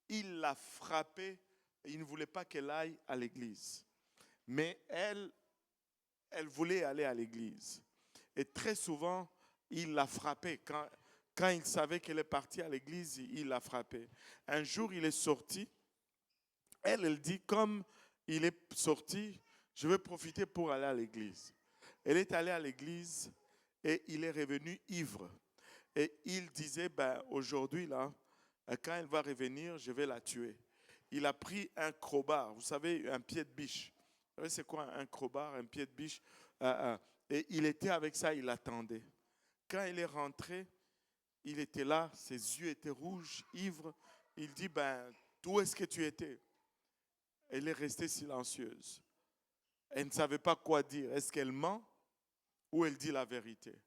Il l'a frappée. Il ne voulait pas qu'elle aille à l'église. Mais elle voulait aller à l'église. Et très souvent, il l'a frappée. Quand il savait qu'elle est partie à l'église, il l'a frappée. Un jour, il est sorti. Elle dit, comme il est sorti, je vais profiter pour aller à l'église. Elle est allée à l'église et il est revenu ivre. Et il disait, ben, aujourd'hui, là, quand elle va revenir, je vais la tuer. Il a pris un crowbar, vous savez, un pied de biche. Vous savez, c'est quoi un crowbar, un pied de biche? Et il était avec ça, il attendait. Quand il est rentré, il était là, ses yeux étaient rouges, ivres. Il dit, ben, où est-ce que tu étais? Elle est restée silencieuse. Elle ne savait pas quoi dire. Est-ce qu'elle ment ou elle dit la vérité?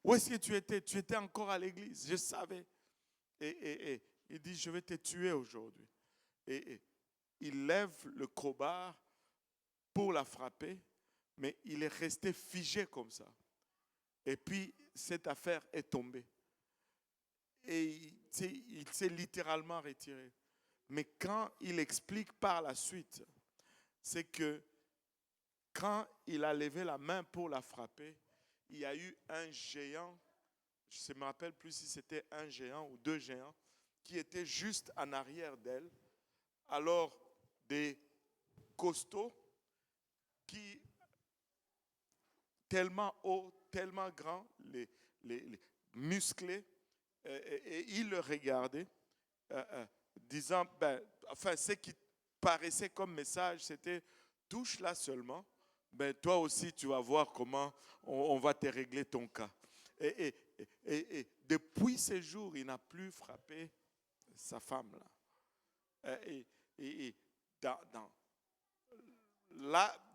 Où est-ce que tu étais? Tu étais encore à l'église. Je savais. Et il dit, je vais te tuer aujourd'hui. Et il lève le crowbar pour la frapper, mais il est resté figé comme ça. Et puis, cette affaire est tombée. Et il s'est littéralement retiré. Mais quand il explique par la suite, c'est que quand il a levé la main pour la frapper, il y a eu un géant, je ne me rappelle plus si c'était un géant ou deux géants, qui étaient juste en arrière d'elle. Alors, des costauds qui, tellement hauts, tellement grands, les musclés, et ils le regardaient, disant, ben, enfin, ce qui paraissait comme message, c'était touche-la seulement, ben, toi aussi tu vas voir comment on va te régler ton cas. Et depuis ces jours, il n'a plus frappé sa femme là. Et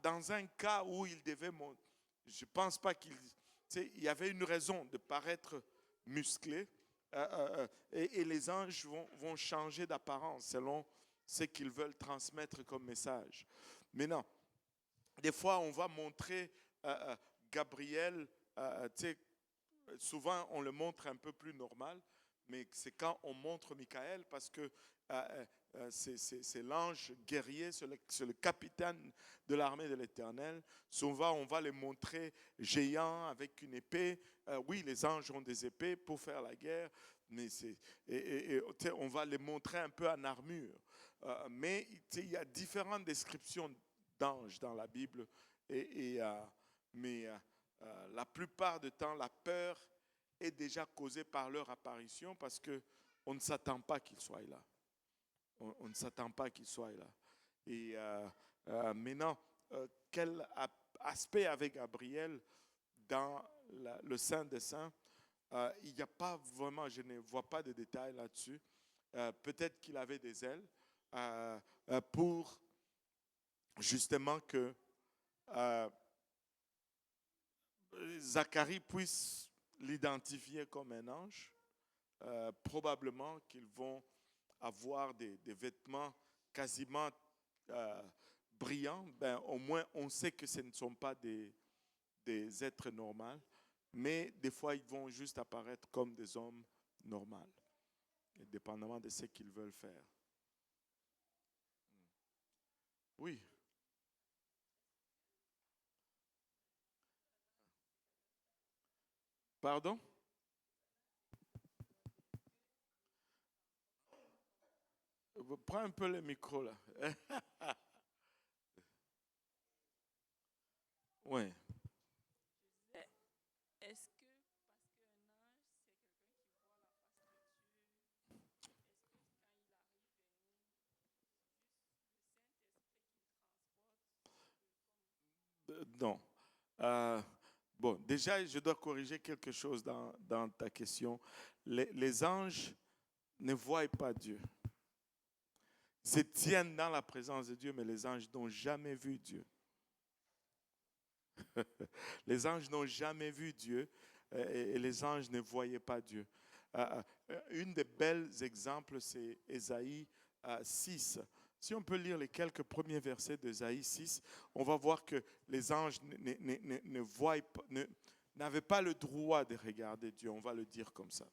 dans un cas où il devait monter, je ne pense pas il y avait une raison de paraître musclé. Et les anges vont changer d'apparence selon ce qu'ils veulent transmettre comme message. Mais non, des fois on va montrer Gabriel, souvent on le montre un peu plus normal, mais c'est quand on montre Michael parce que c'est l'ange guerrier, c'est le capitaine de l'armée de l'Éternel. Souvent, on va les montrer géants avec une épée. Oui, les anges ont des épées pour faire la guerre, mais on va les montrer un peu en armure. Mais il y a différentes descriptions d'anges dans la Bible. Mais la plupart du temps, la peur est déjà causée par leur apparition parce qu'on ne s'attend pas qu'ils soient là. On ne s'attend pas qu'il soit là. Et maintenant, quel aspect avec Gabriel dans le Saint des Saints? Il n'y a pas vraiment, je ne vois pas de détails là-dessus. Peut-être qu'il avait des ailes pour justement que Zacharie puisse l'identifier comme un ange. Probablement qu'ils vont avoir des vêtements quasiment brillants, ben, au moins on sait que ce ne sont pas des êtres normaux, mais des fois ils vont juste apparaître comme des hommes normaux, dépendamment de ce qu'ils veulent faire. Oui. Pardon? Prends un peu le micro là. Oui. est-ce que, parce qu'un ange, c'est quelqu'un qui voit la face de Dieu, est-ce que quand il arrive vers nous, juste le Saint-Esprit qui le transporte, Non. Euh, bon, déjà, je dois corriger quelque chose dans ta question. Les anges ne voient pas Dieu. Ils se tiennent dans la présence de Dieu, mais les anges n'ont jamais vu Dieu. Les anges n'ont jamais vu Dieu et les anges ne voyaient pas Dieu. Une des belles exemples, c'est Ésaïe 6. Si on peut lire les quelques premiers versets d'Ésaïe 6, on va voir que les anges n'avaient pas le droit de regarder Dieu. On va le dire comme ça.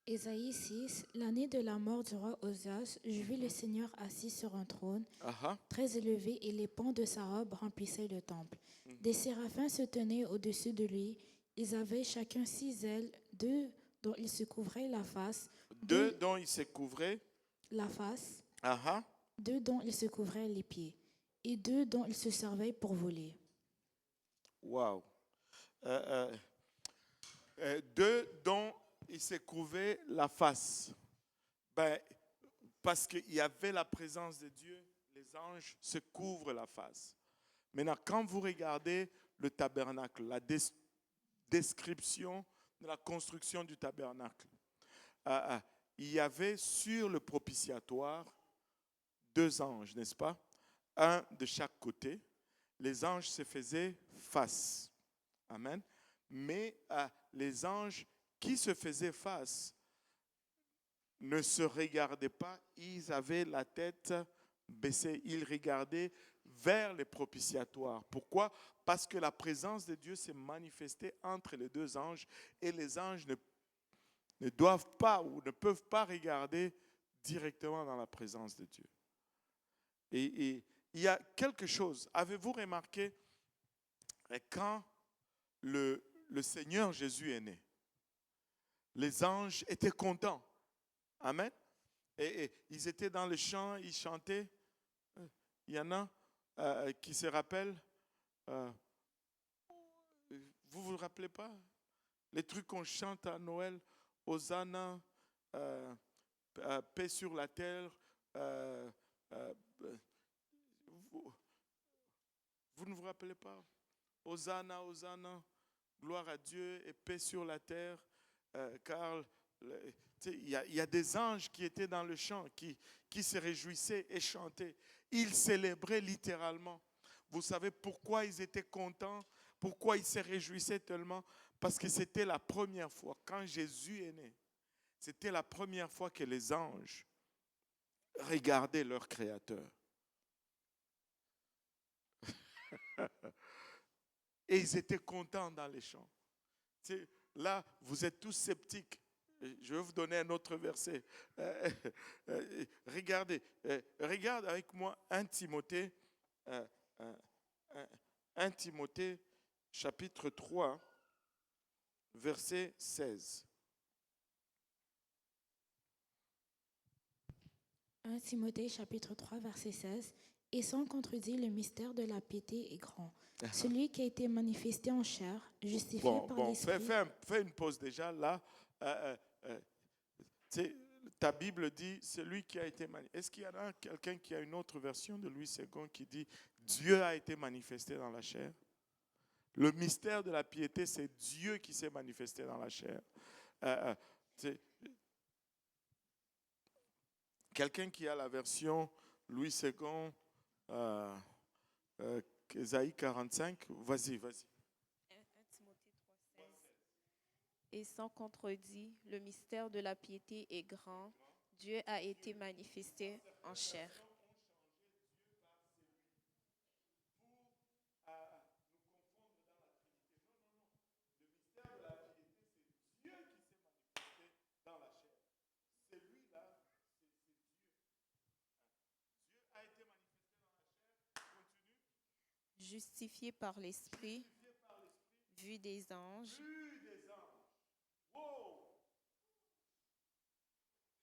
Ésaïe 6, l'année de la mort du roi Osias, je vis le Seigneur assis sur un trône, très élevé, et les pans de sa robe remplissaient le temple. Des séraphins se tenaient au-dessus de lui. Ils avaient chacun 6 ailes, 2 dont ils se couvraient la face, Deux dont ils se couvraient la face, uh-huh. 2 dont ils se couvraient les pieds, et 2 dont ils se servaient pour voler. Wow. Deux dont il se couvrait la face. Parce qu'il y avait la présence de Dieu, les anges se couvrent la face. Maintenant, quand vous regardez le tabernacle, la description de la construction du tabernacle, il y avait sur le propitiatoire 2 anges, n'est-ce pas? Un de chaque côté. Les anges se faisaient face. Amen. Mais les anges qui se faisaient face ne se regardaient pas, ils avaient la tête baissée, ils regardaient vers les propitiatoires. Pourquoi? Parce que la présence de Dieu s'est manifestée entre les 2 anges et les anges ne doivent pas ou ne peuvent pas regarder directement dans la présence de Dieu. Et il y a quelque chose, avez-vous remarqué, quand le Seigneur Jésus est né, les anges étaient contents. Amen. Et ils étaient dans le chant, ils chantaient. Il y en a qui se rappellent. Vous vous rappelez pas? Les trucs qu'on chante à Noël, Hosanna, paix sur la terre. Vous ne vous rappelez pas? Hosanna, Hosanna, gloire à Dieu et paix sur la terre. Car il y a des anges qui étaient dans le chant, qui se réjouissaient et chantaient. Ils célébraient littéralement. Vous savez pourquoi ils étaient contents? Pourquoi ils se réjouissaient tellement? Parce que c'était la première fois, quand Jésus est né, c'était la première fois que les anges regardaient leur Créateur. Et ils étaient contents dans les chants. Là, vous êtes tous sceptiques. Je vais vous donner un autre verset. Regardez, regarde avec moi 1 Timothée, 1 Timothée chapitre 3, verset 16. 1 Timothée chapitre 3 verset 16. Et sans contredit, le mystère de la piété est grand. Celui qui a été manifesté en chair, justifié par l'Esprit. Fais une pause déjà là. Ta Bible dit celui qui a été manifesté. Est-ce qu'il y en a quelqu'un qui a une autre version de Louis II qui dit Dieu a été manifesté dans la chair? Le mystère de la piété, c'est Dieu qui s'est manifesté dans la chair. Quelqu'un qui a la version Louis II, Ésaïe 45, vas-y. 1 Timothée 3, 16. Et sans contredit, le mystère de la piété est grand. Dieu a été manifesté en chair. Justifié par l'Esprit, vu des anges. Wow.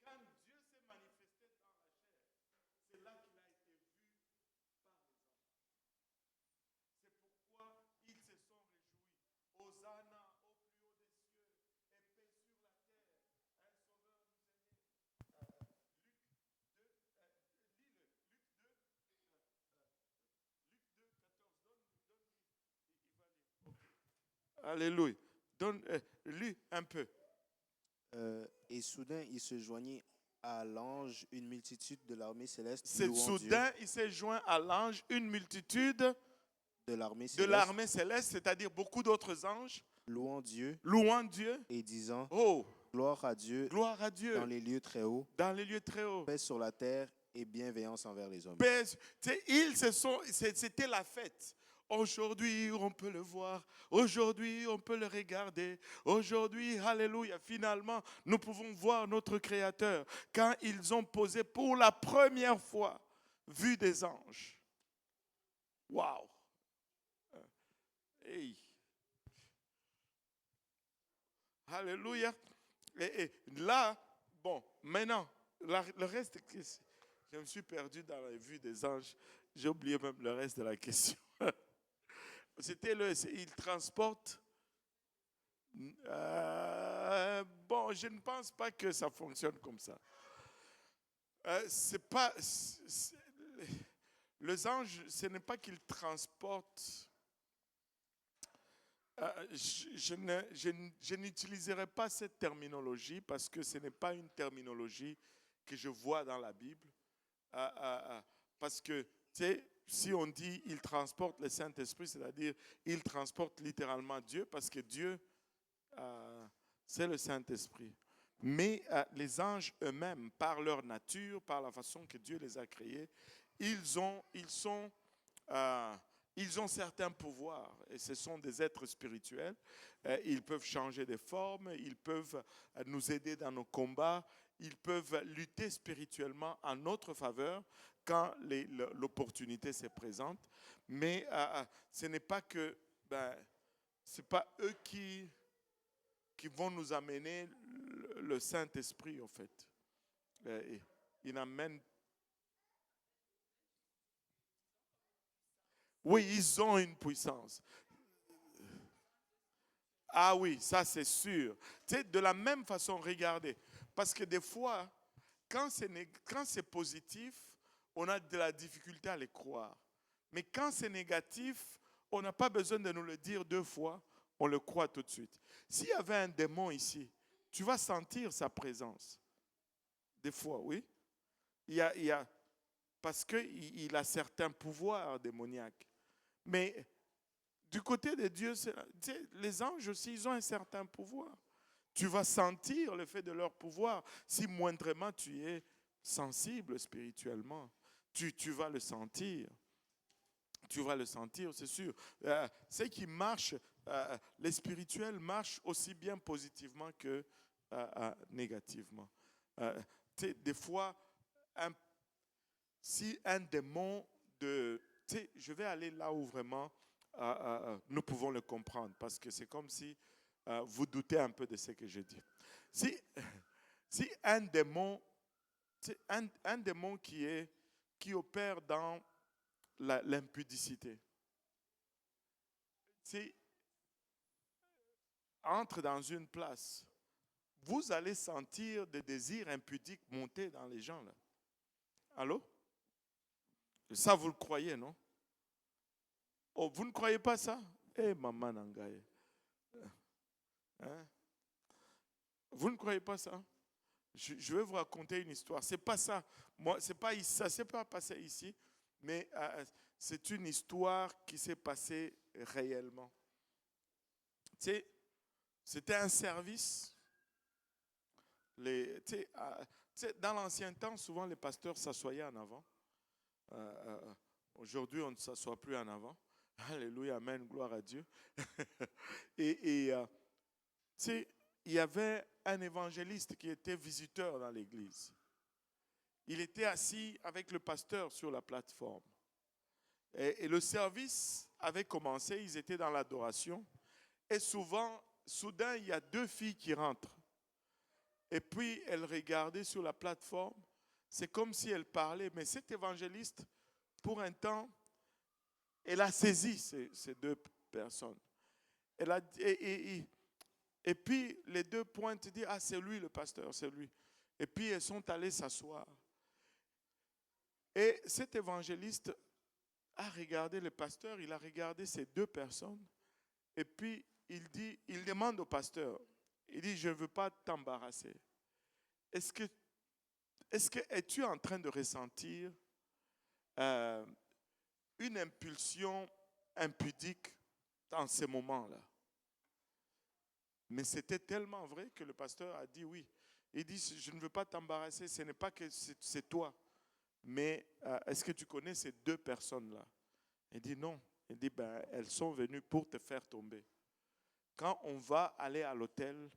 Quand Dieu s'est manifesté dans la chair, c'est là qu'il a été vu par les anges. Alléluia. Donne, lis un peu. Et soudain, il se joignit à l'ange une multitude de l'armée céleste C'est louant soudain, il s'est joint à l'ange une multitude Dieu, de l'armée de céleste, l'armée céleste, c'est-à-dire beaucoup d'autres anges, louant Dieu louant Dieu. et disant Oh, gloire à Dieu gloire à Dieu dans les lieux très hauts, dans les lieux très hauts. paix sur la terre et bienveillance envers les hommes. Tu sais, c'était la fête. Aujourd'hui, on peut le voir. Aujourd'hui, on peut le regarder. Aujourd'hui, alléluia, finalement, nous pouvons voir notre Créateur quand ils ont posé pour la première fois vu des anges. Waouh! Hey. Alléluia. Et là, bon, maintenant, le reste, je me suis perdu dans la vue des anges. J'ai oublié même le reste de la question. Il transporte. Bon, je ne pense pas que ça fonctionne comme ça. Les anges, ce n'est pas qu'ils transportent. Je n'utiliserai pas cette terminologie parce que ce n'est pas une terminologie que je vois dans la Bible. Parce que, tu sais, si on dit il transporte le Saint-Esprit, c'est-à-dire il transporte littéralement Dieu, parce que Dieu, c'est le Saint-Esprit. Mais les anges eux-mêmes, par leur nature, par la façon que Dieu les a créés, ils ont certains pouvoirs et ce sont des êtres spirituels. Ils peuvent changer de forme, ils peuvent nous aider dans nos combats, ils peuvent lutter spirituellement en notre faveur quand l'opportunité se présente. Mais ce n'est pas que, c'est pas eux qui vont nous amener le Saint-Esprit, en fait. Ils amènent. Oui, ils ont une puissance. Ah oui, ça c'est sûr. Tu sais, de la même façon, regardez. Parce que des fois, quand c'est positif, on a de la difficulté à les croire. Mais quand c'est négatif, on n'a pas besoin de nous le dire deux fois, on le croit tout de suite. S'il y avait un démon ici, tu vas sentir sa présence. Des fois, oui. Parce qu'il a certains pouvoirs démoniaques. Mais du côté de Dieu, les anges aussi, ils ont un certain pouvoir. Tu vas sentir le fait de leur pouvoir. Si moindrement tu es sensible spirituellement, tu vas le sentir. Tu vas le sentir, c'est sûr. Ce qui marche, les spirituels marchent aussi bien positivement que négativement. Des fois, si un démon je vais aller là où vraiment nous pouvons le comprendre, parce que c'est comme si vous doutez un peu de ce que je dis. Si un démon, un démon qui opère dans l'impudicité, entre dans une place, vous allez sentir des désirs impudiques monter dans les gens là. Allô? Ça, vous le croyez, non? Oh, vous ne croyez pas ça? Eh, maman Nangaye. Hein? Vous ne croyez pas ça? Je vais vous raconter une histoire. C'est pas ça. Moi, c'est pas ça. C'est pas passé ici, mais c'est une histoire qui s'est passée réellement. Tu sais, c'était un service. Dans l'ancien temps, souvent les pasteurs s'assoyaient en avant. Aujourd'hui, on ne s'assoit plus en avant. Alléluia, amen, gloire à Dieu. Il y avait un évangéliste qui était visiteur dans l'église. Il était assis avec le pasteur sur la plateforme. Et le service avait commencé, ils étaient dans l'adoration. Et soudain, il y a deux filles qui rentrent. Et puis, elles regardaient sur la plateforme. C'est comme si elles parlaient. Mais cet évangéliste, pour un temps, elle a saisi ces deux personnes. Et puis, les deux pointent, disent, ah, c'est lui le pasteur, c'est lui. Et puis, elles sont allées s'asseoir. Et cet évangéliste a regardé le pasteur, il a regardé ces deux personnes. Et puis, il demande au pasteur, il dit, je ne veux pas t'embarrasser. Es-tu en train de ressentir une impulsion impudique dans ces moments-là? Mais c'était tellement vrai que le pasteur a dit oui. Il dit, je ne veux pas t'embarrasser, ce n'est pas que c'est toi. Mais est-ce que tu connais ces deux personnes-là? Il dit non. Il dit, elles sont venues pour te faire tomber. Quand on va aller à l'autel,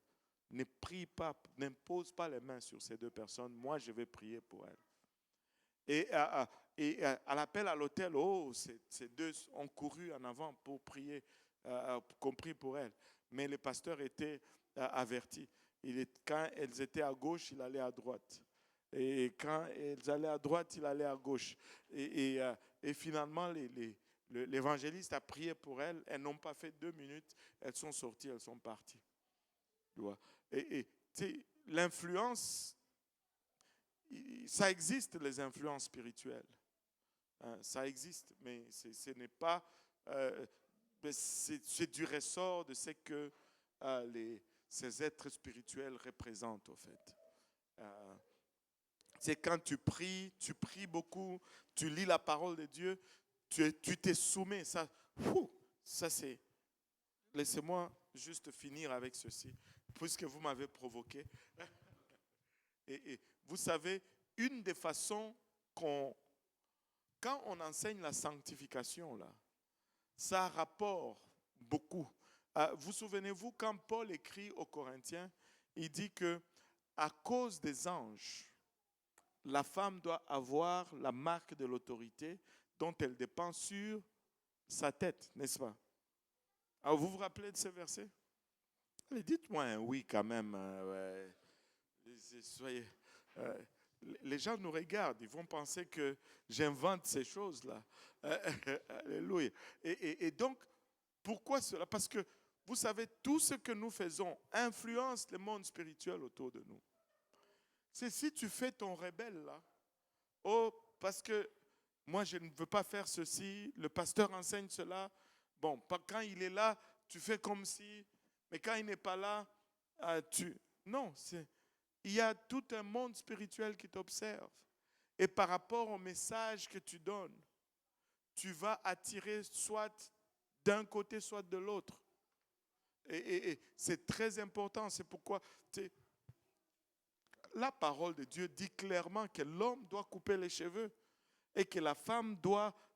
ne prie pas, n'impose pas les mains sur ces deux personnes. Moi, je vais prier pour elles. Et à l'appel à l'autel, ces deux ont couru en avant pour prier, compris pour elles. Mais le pasteur était averti. Quand elles étaient à gauche, il allait à droite. Et quand elles allaient à droite, il allait à gauche. Et finalement, l'évangéliste a prié pour elles. Elles n'ont pas fait 2 minutes. Elles sont sorties, elles sont parties. Tu vois? Et l'influence, ça existe, les influences spirituelles. Ça existe, mais ce n'est pas... c'est du ressort de ce que ces êtres spirituels représentent, au fait. C'est quand tu pries beaucoup, tu lis la parole de Dieu, tu te soumets. Ça c'est... Laissez-moi juste finir avec ceci, puisque vous m'avez provoqué. Et vous savez, une des façons quand on enseigne la sanctification, là, ça rapporte beaucoup. Vous souvenez-vous, quand Paul écrit aux Corinthiens, il dit que à cause des anges, la femme doit avoir la marque de l'autorité dont elle dépend sur sa tête, n'est-ce pas? Alors, vous vous rappelez de ce verset? Allez, dites-moi un oui quand même. Ouais. Soyez, les gens nous regardent, ils vont penser que j'invente ces choses-là. Alléluia. Et donc, pourquoi cela? Parce que, vous savez, tout ce que nous faisons influence le monde spirituel autour de nous. C'est si tu fais ton rebelle là, parce que moi je ne veux pas faire ceci, le pasteur enseigne cela, bon, quand il est là, tu fais comme si, mais quand il n'est pas là, non, il y a tout un monde spirituel qui t'observe. Et par rapport au message que tu donnes, tu vas attirer soit d'un côté, soit de l'autre. Et c'est très important, c'est pourquoi la parole de Dieu dit clairement que l'homme doit couper les cheveux et que la femme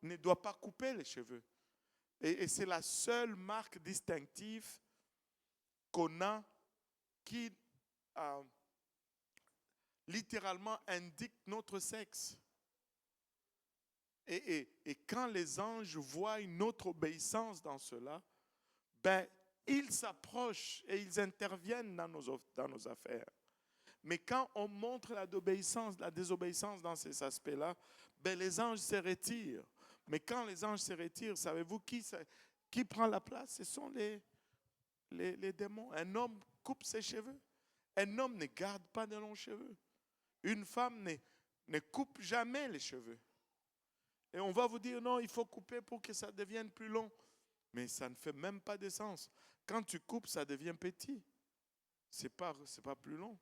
ne doit pas couper les cheveux. Et c'est la seule marque distinctive qu'on a qui littéralement indique notre sexe. Et quand les anges voient une autre obéissance dans cela, ils s'approchent et ils interviennent dans nos affaires. Mais quand on montre la désobéissance dans ces aspects-là, les anges se retirent. Mais quand les anges se retirent, savez-vous qui prend la place? Ce sont les démons. Un homme coupe ses cheveux. Un homme ne garde pas de longs cheveux. Une femme ne coupe jamais les cheveux. Et on va vous dire, non, il faut couper pour que ça devienne plus long. Mais ça ne fait même pas de sens. Quand tu coupes, ça devient petit. C'est pas plus long.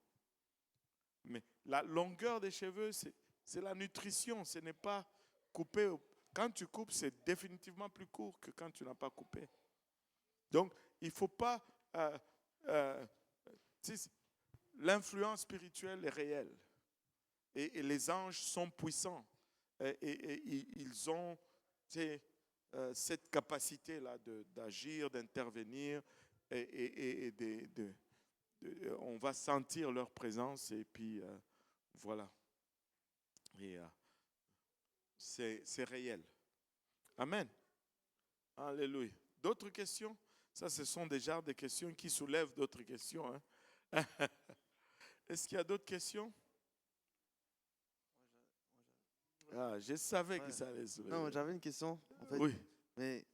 Mais la longueur des cheveux, c'est la nutrition. Ce n'est pas coupé. Quand tu coupes, c'est définitivement plus court que quand tu n'as pas coupé. Donc, il ne faut pas... l'influence spirituelle est réelle. Et les anges sont puissants. Et ils ont cette capacité-là d'agir, d'intervenir. Et on va sentir leur présence. Et puis, voilà. Et c'est réel. Amen. Alléluia. D'autres questions? Ça, ce sont déjà des questions qui soulèvent d'autres questions. Hein? Est-ce qu'il y a d'autres questions? Je savais que ça allait soulever. Non, j'avais une question, en fait. Oui. Mais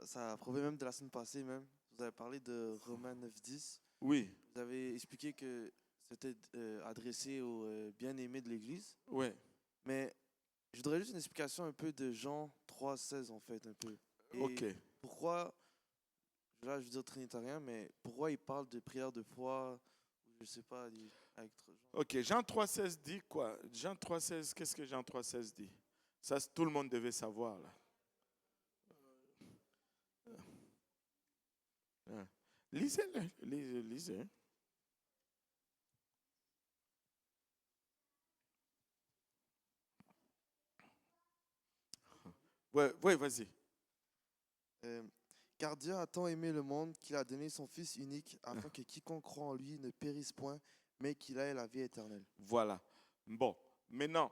ça a prouvé même de la semaine passée, même. Vous avez parlé de Romains 9:10. Oui. Vous avez expliqué que c'était adressé aux bien-aimés de l'Église. Oui. Mais je voudrais juste une explication un peu de Jean 3:16, en fait, un peu. Et OK. pourquoi là je veux dire trinitarien, mais pourquoi il parle de prière de foi, je sais pas, avec Ok, Jean 3,16 dit quoi? Jean 3,16, qu'est-ce que Jean 3,16 dit? Ça, tout le monde devait savoir là. Lisez-le, lisez. Ouais, vas-y. Car Dieu a tant aimé le monde qu'il a donné son Fils unique afin que quiconque croit en lui ne périsse point, mais qu'il ait la vie éternelle. Voilà. Bon, maintenant,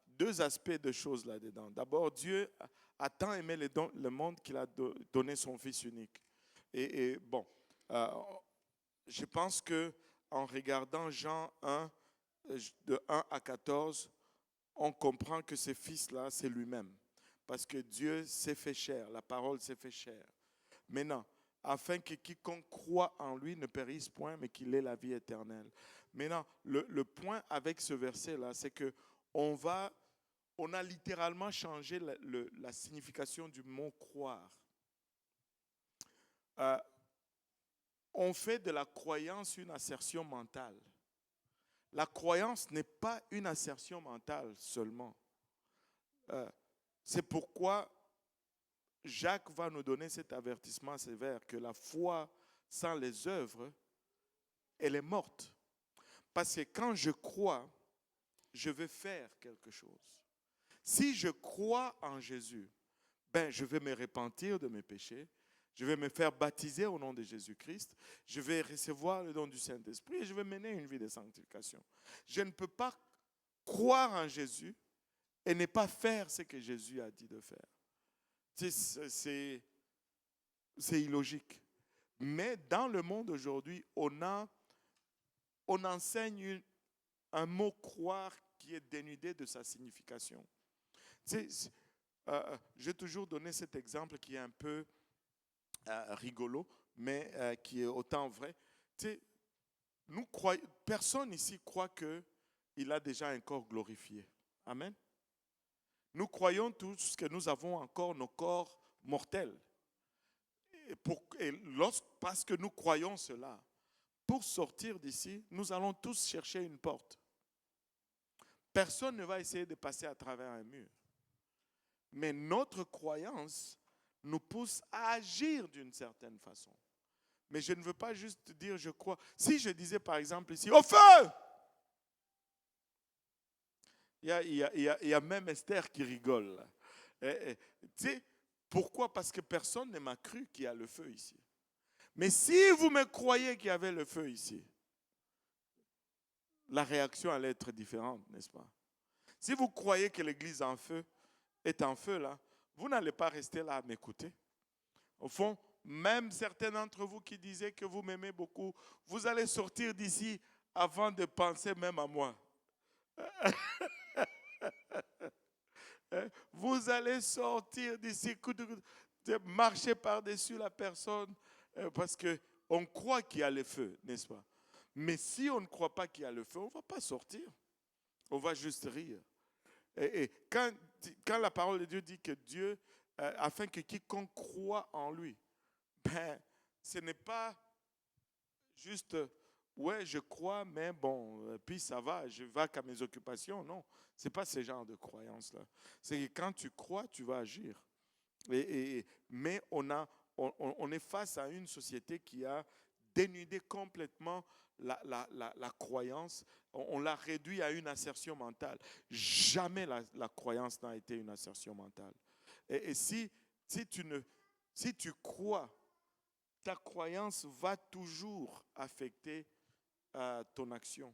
deux aspects de choses là-dedans. D'abord, Dieu a tant aimé le monde qu'il a donné son Fils unique. Et bon, je pense que en regardant Jean 1, de 1 à 14, on comprend que ce Fils-là, c'est lui-même. Parce que Dieu s'est fait chair, la parole s'est fait chair. Maintenant, afin que quiconque croit en lui ne périsse point, mais qu'il ait la vie éternelle. Maintenant, le point avec ce verset-là, c'est que on a littéralement changé la signification du mot croire. On fait de la croyance une assertion mentale. La croyance n'est pas une assertion mentale seulement. C'est pourquoi Jacques va nous donner cet avertissement sévère que la foi sans les œuvres, elle est morte. Parce que quand je crois, je vais faire quelque chose. Si je crois en Jésus, je vais me repentir de mes péchés, je vais me faire baptiser au nom de Jésus-Christ, je vais recevoir le don du Saint-Esprit et je vais mener une vie de sanctification. Je ne peux pas croire en Jésus et ne pas faire ce que Jésus a dit de faire. C'est illogique. Mais dans le monde aujourd'hui, on enseigne un mot croire qui est dénudé de sa signification. J'ai toujours donné cet exemple qui est un peu rigolo, mais qui est autant vrai. Personne ici croit qu'il a déjà un corps glorifié. Amen. Nous croyons tous que nous avons encore nos corps mortels. Parce que nous croyons cela, pour sortir d'ici, nous allons tous chercher une porte. Personne ne va essayer de passer à travers un mur. Mais notre croyance nous pousse à agir d'une certaine façon. Mais je ne veux pas juste dire je crois. Si je disais par exemple ici, au feu! Il y a même Esther qui rigole. Tu sais, pourquoi? Parce que personne ne m'a cru qu'il y a le feu ici. Mais si vous me croyez qu'il y avait le feu ici, la réaction allait être différente, n'est-ce pas? Si vous croyez que l'église est en feu là, vous n'allez pas rester là à m'écouter. Au fond, même certains d'entre vous qui disaient que vous m'aimez beaucoup, vous allez sortir d'ici avant de penser même à moi. Vous allez sortir d'ici, marcher par-dessus la personne, parce qu'on croit qu'il y a le feu, n'est-ce pas? Mais si on ne croit pas qu'il y a le feu, on ne va pas sortir. On va juste rire. Et quand la parole de Dieu dit que Dieu, afin que quiconque croit en lui, ce n'est pas juste, ouais, je crois, mais bon, puis ça va, je vais qu'à mes occupations. Non, ce n'est pas ce genre de croyance-là. C'est que quand tu crois, tu vas agir. Mais on est face à une société qui a dénudé complètement la croyance. On l'a réduit à une assertion mentale. Jamais la croyance n'a été une assertion mentale. Et si tu crois, ta croyance va toujours affecter ton action.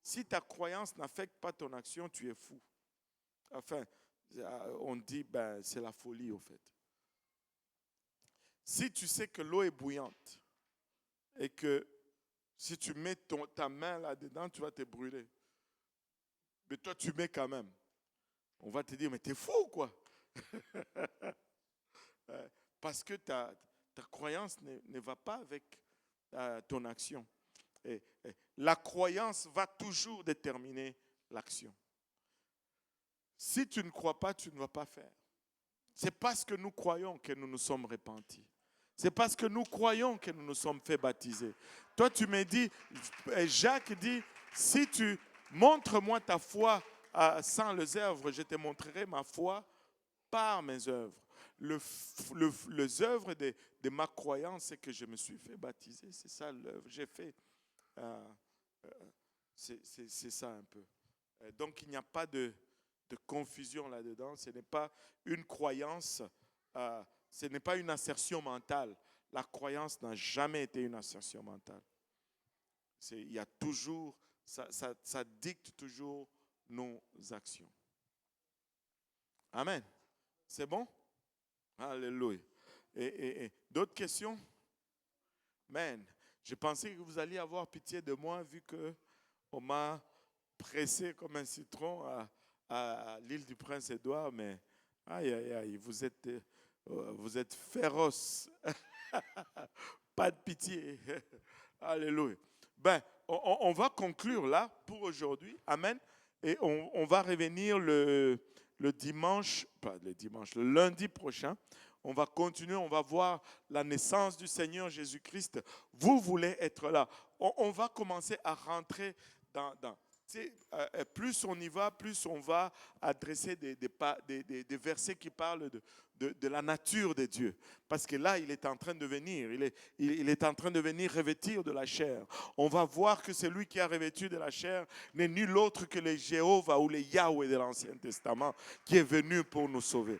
Si ta croyance n'affecte pas ton action, tu es fou. Enfin, on dit, c'est la folie au fait. Si tu sais que l'eau est bouillante et que si tu mets ta main là-dedans, tu vas te brûler. Mais toi, tu mets quand même. On va te dire, mais t'es fou, quoi. Parce que ta croyance ne va pas avec ton action. Et la croyance va toujours déterminer l'action. Si tu ne crois pas, tu ne vas pas faire. C'est parce que nous croyons que nous nous sommes repentis. C'est parce que nous croyons que nous nous sommes fait baptiser. Toi, tu me dis, Jacques dit, si tu montres-moi ta foi sans les œuvres, je te montrerai ma foi par mes œuvres. Les œuvres de ma croyance, c'est que je me suis fait baptiser. C'est ça l'œuvre. J'ai fait. C'est ça un peu. Donc, il n'y a pas de confusion là-dedans. Ce n'est pas une croyance, ce n'est pas une assertion mentale. La croyance n'a jamais été une assertion mentale. Il y a toujours, ça dicte toujours nos actions. Amen. C'est bon? Alléluia. Et d'autres questions? Amen. Je pensais que vous alliez avoir pitié de moi vu qu'on m'a pressé comme un citron à l'île du Prince-Édouard, mais aïe, aïe, aïe, vous êtes féroce. Pas de pitié. Alléluia. Ben, on va conclure là pour aujourd'hui. Amen. Et on va revenir le dimanche, pas le dimanche, le lundi prochain. On va continuer, on va voir la naissance du Seigneur Jésus-Christ. Vous voulez être là. On va commencer à rentrer dans plus on y va, plus on va adresser des versets qui parlent de la nature de Dieu. Parce que là, il est en train de venir. Il est en train de venir revêtir de la chair. On va voir que celui qui a revêtu de la chair n'est nul autre que le Jéhovah ou le Yahweh de l'Ancien Testament qui est venu pour nous sauver.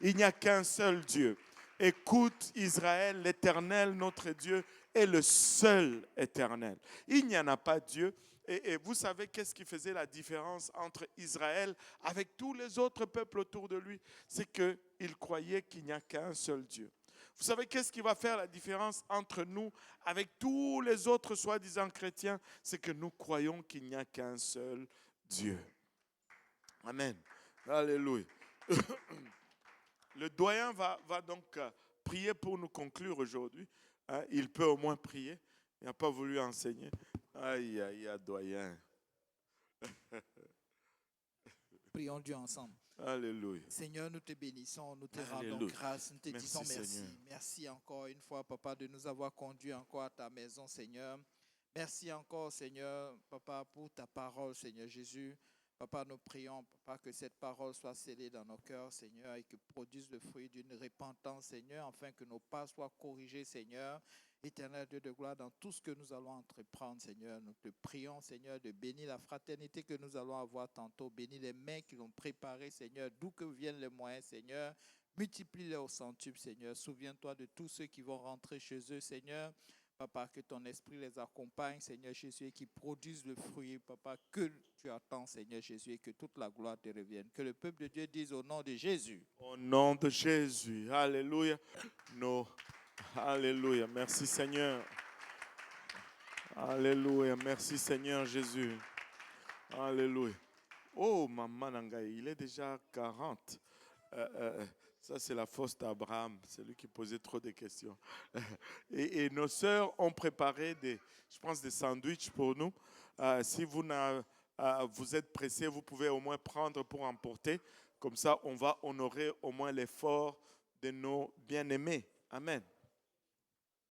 Il n'y a qu'un seul Dieu. Écoute Israël, l'Éternel, notre Dieu, est le seul éternel. Il n'y en a pas Dieu. Et vous savez qu'est-ce qui faisait la différence entre Israël avec tous les autres peuples autour de lui? C'est qu'il croyait qu'il n'y a qu'un seul Dieu. Vous savez qu'est-ce qui va faire la différence entre nous avec tous les autres soi-disant chrétiens? C'est que nous croyons qu'il n'y a qu'un seul Dieu. Amen. Alléluia. Le doyen va donc prier pour nous conclure aujourd'hui. Il peut au moins prier. Il n'a pas voulu enseigner. Aïe, aïe, aïe, doyen. Prions Dieu ensemble. Alléluia. Seigneur, nous te bénissons, nous te rendons Alléluia. grâce, nous te Merci, disons merci. Seigneur. Merci encore une fois, Papa, de nous avoir conduits encore à ta maison, Seigneur. Merci encore, Seigneur, Papa, pour ta parole, Seigneur Jésus. Papa, nous prions, Papa, que cette parole soit scellée dans nos cœurs, Seigneur, et que produise le fruit d'une repentance, Seigneur, afin que nos pas soient corrigés, Seigneur. Éternel Dieu de gloire, dans tout ce que nous allons entreprendre, Seigneur, nous te prions, Seigneur, de bénir la fraternité que nous allons avoir tantôt, bénir les mains qui l'ont préparée, Seigneur, d'où que viennent les moyens, Seigneur, multiplie-les au centuple, Seigneur, souviens-toi de tous ceux qui vont rentrer chez eux, Seigneur, Papa, que ton esprit les accompagne, Seigneur Jésus, et qui produisent le fruit, Papa, que tu attends, Seigneur Jésus, et que toute la gloire te revienne. Que le peuple de Dieu dise au nom de Jésus. Au nom de Jésus. Alléluia. Alléluia. Merci Seigneur. Alléluia. Merci Seigneur Jésus. Alléluia. Oh, maman Nangaï, il est déjà 40. Ça, c'est la force d'Abraham. C'est lui qui posait trop de questions. Et nos sœurs ont préparé des sandwichs pour nous. Si vous êtes pressés, vous pouvez au moins prendre pour emporter. Comme ça, on va honorer au moins l'effort de nos bien-aimés. Amen.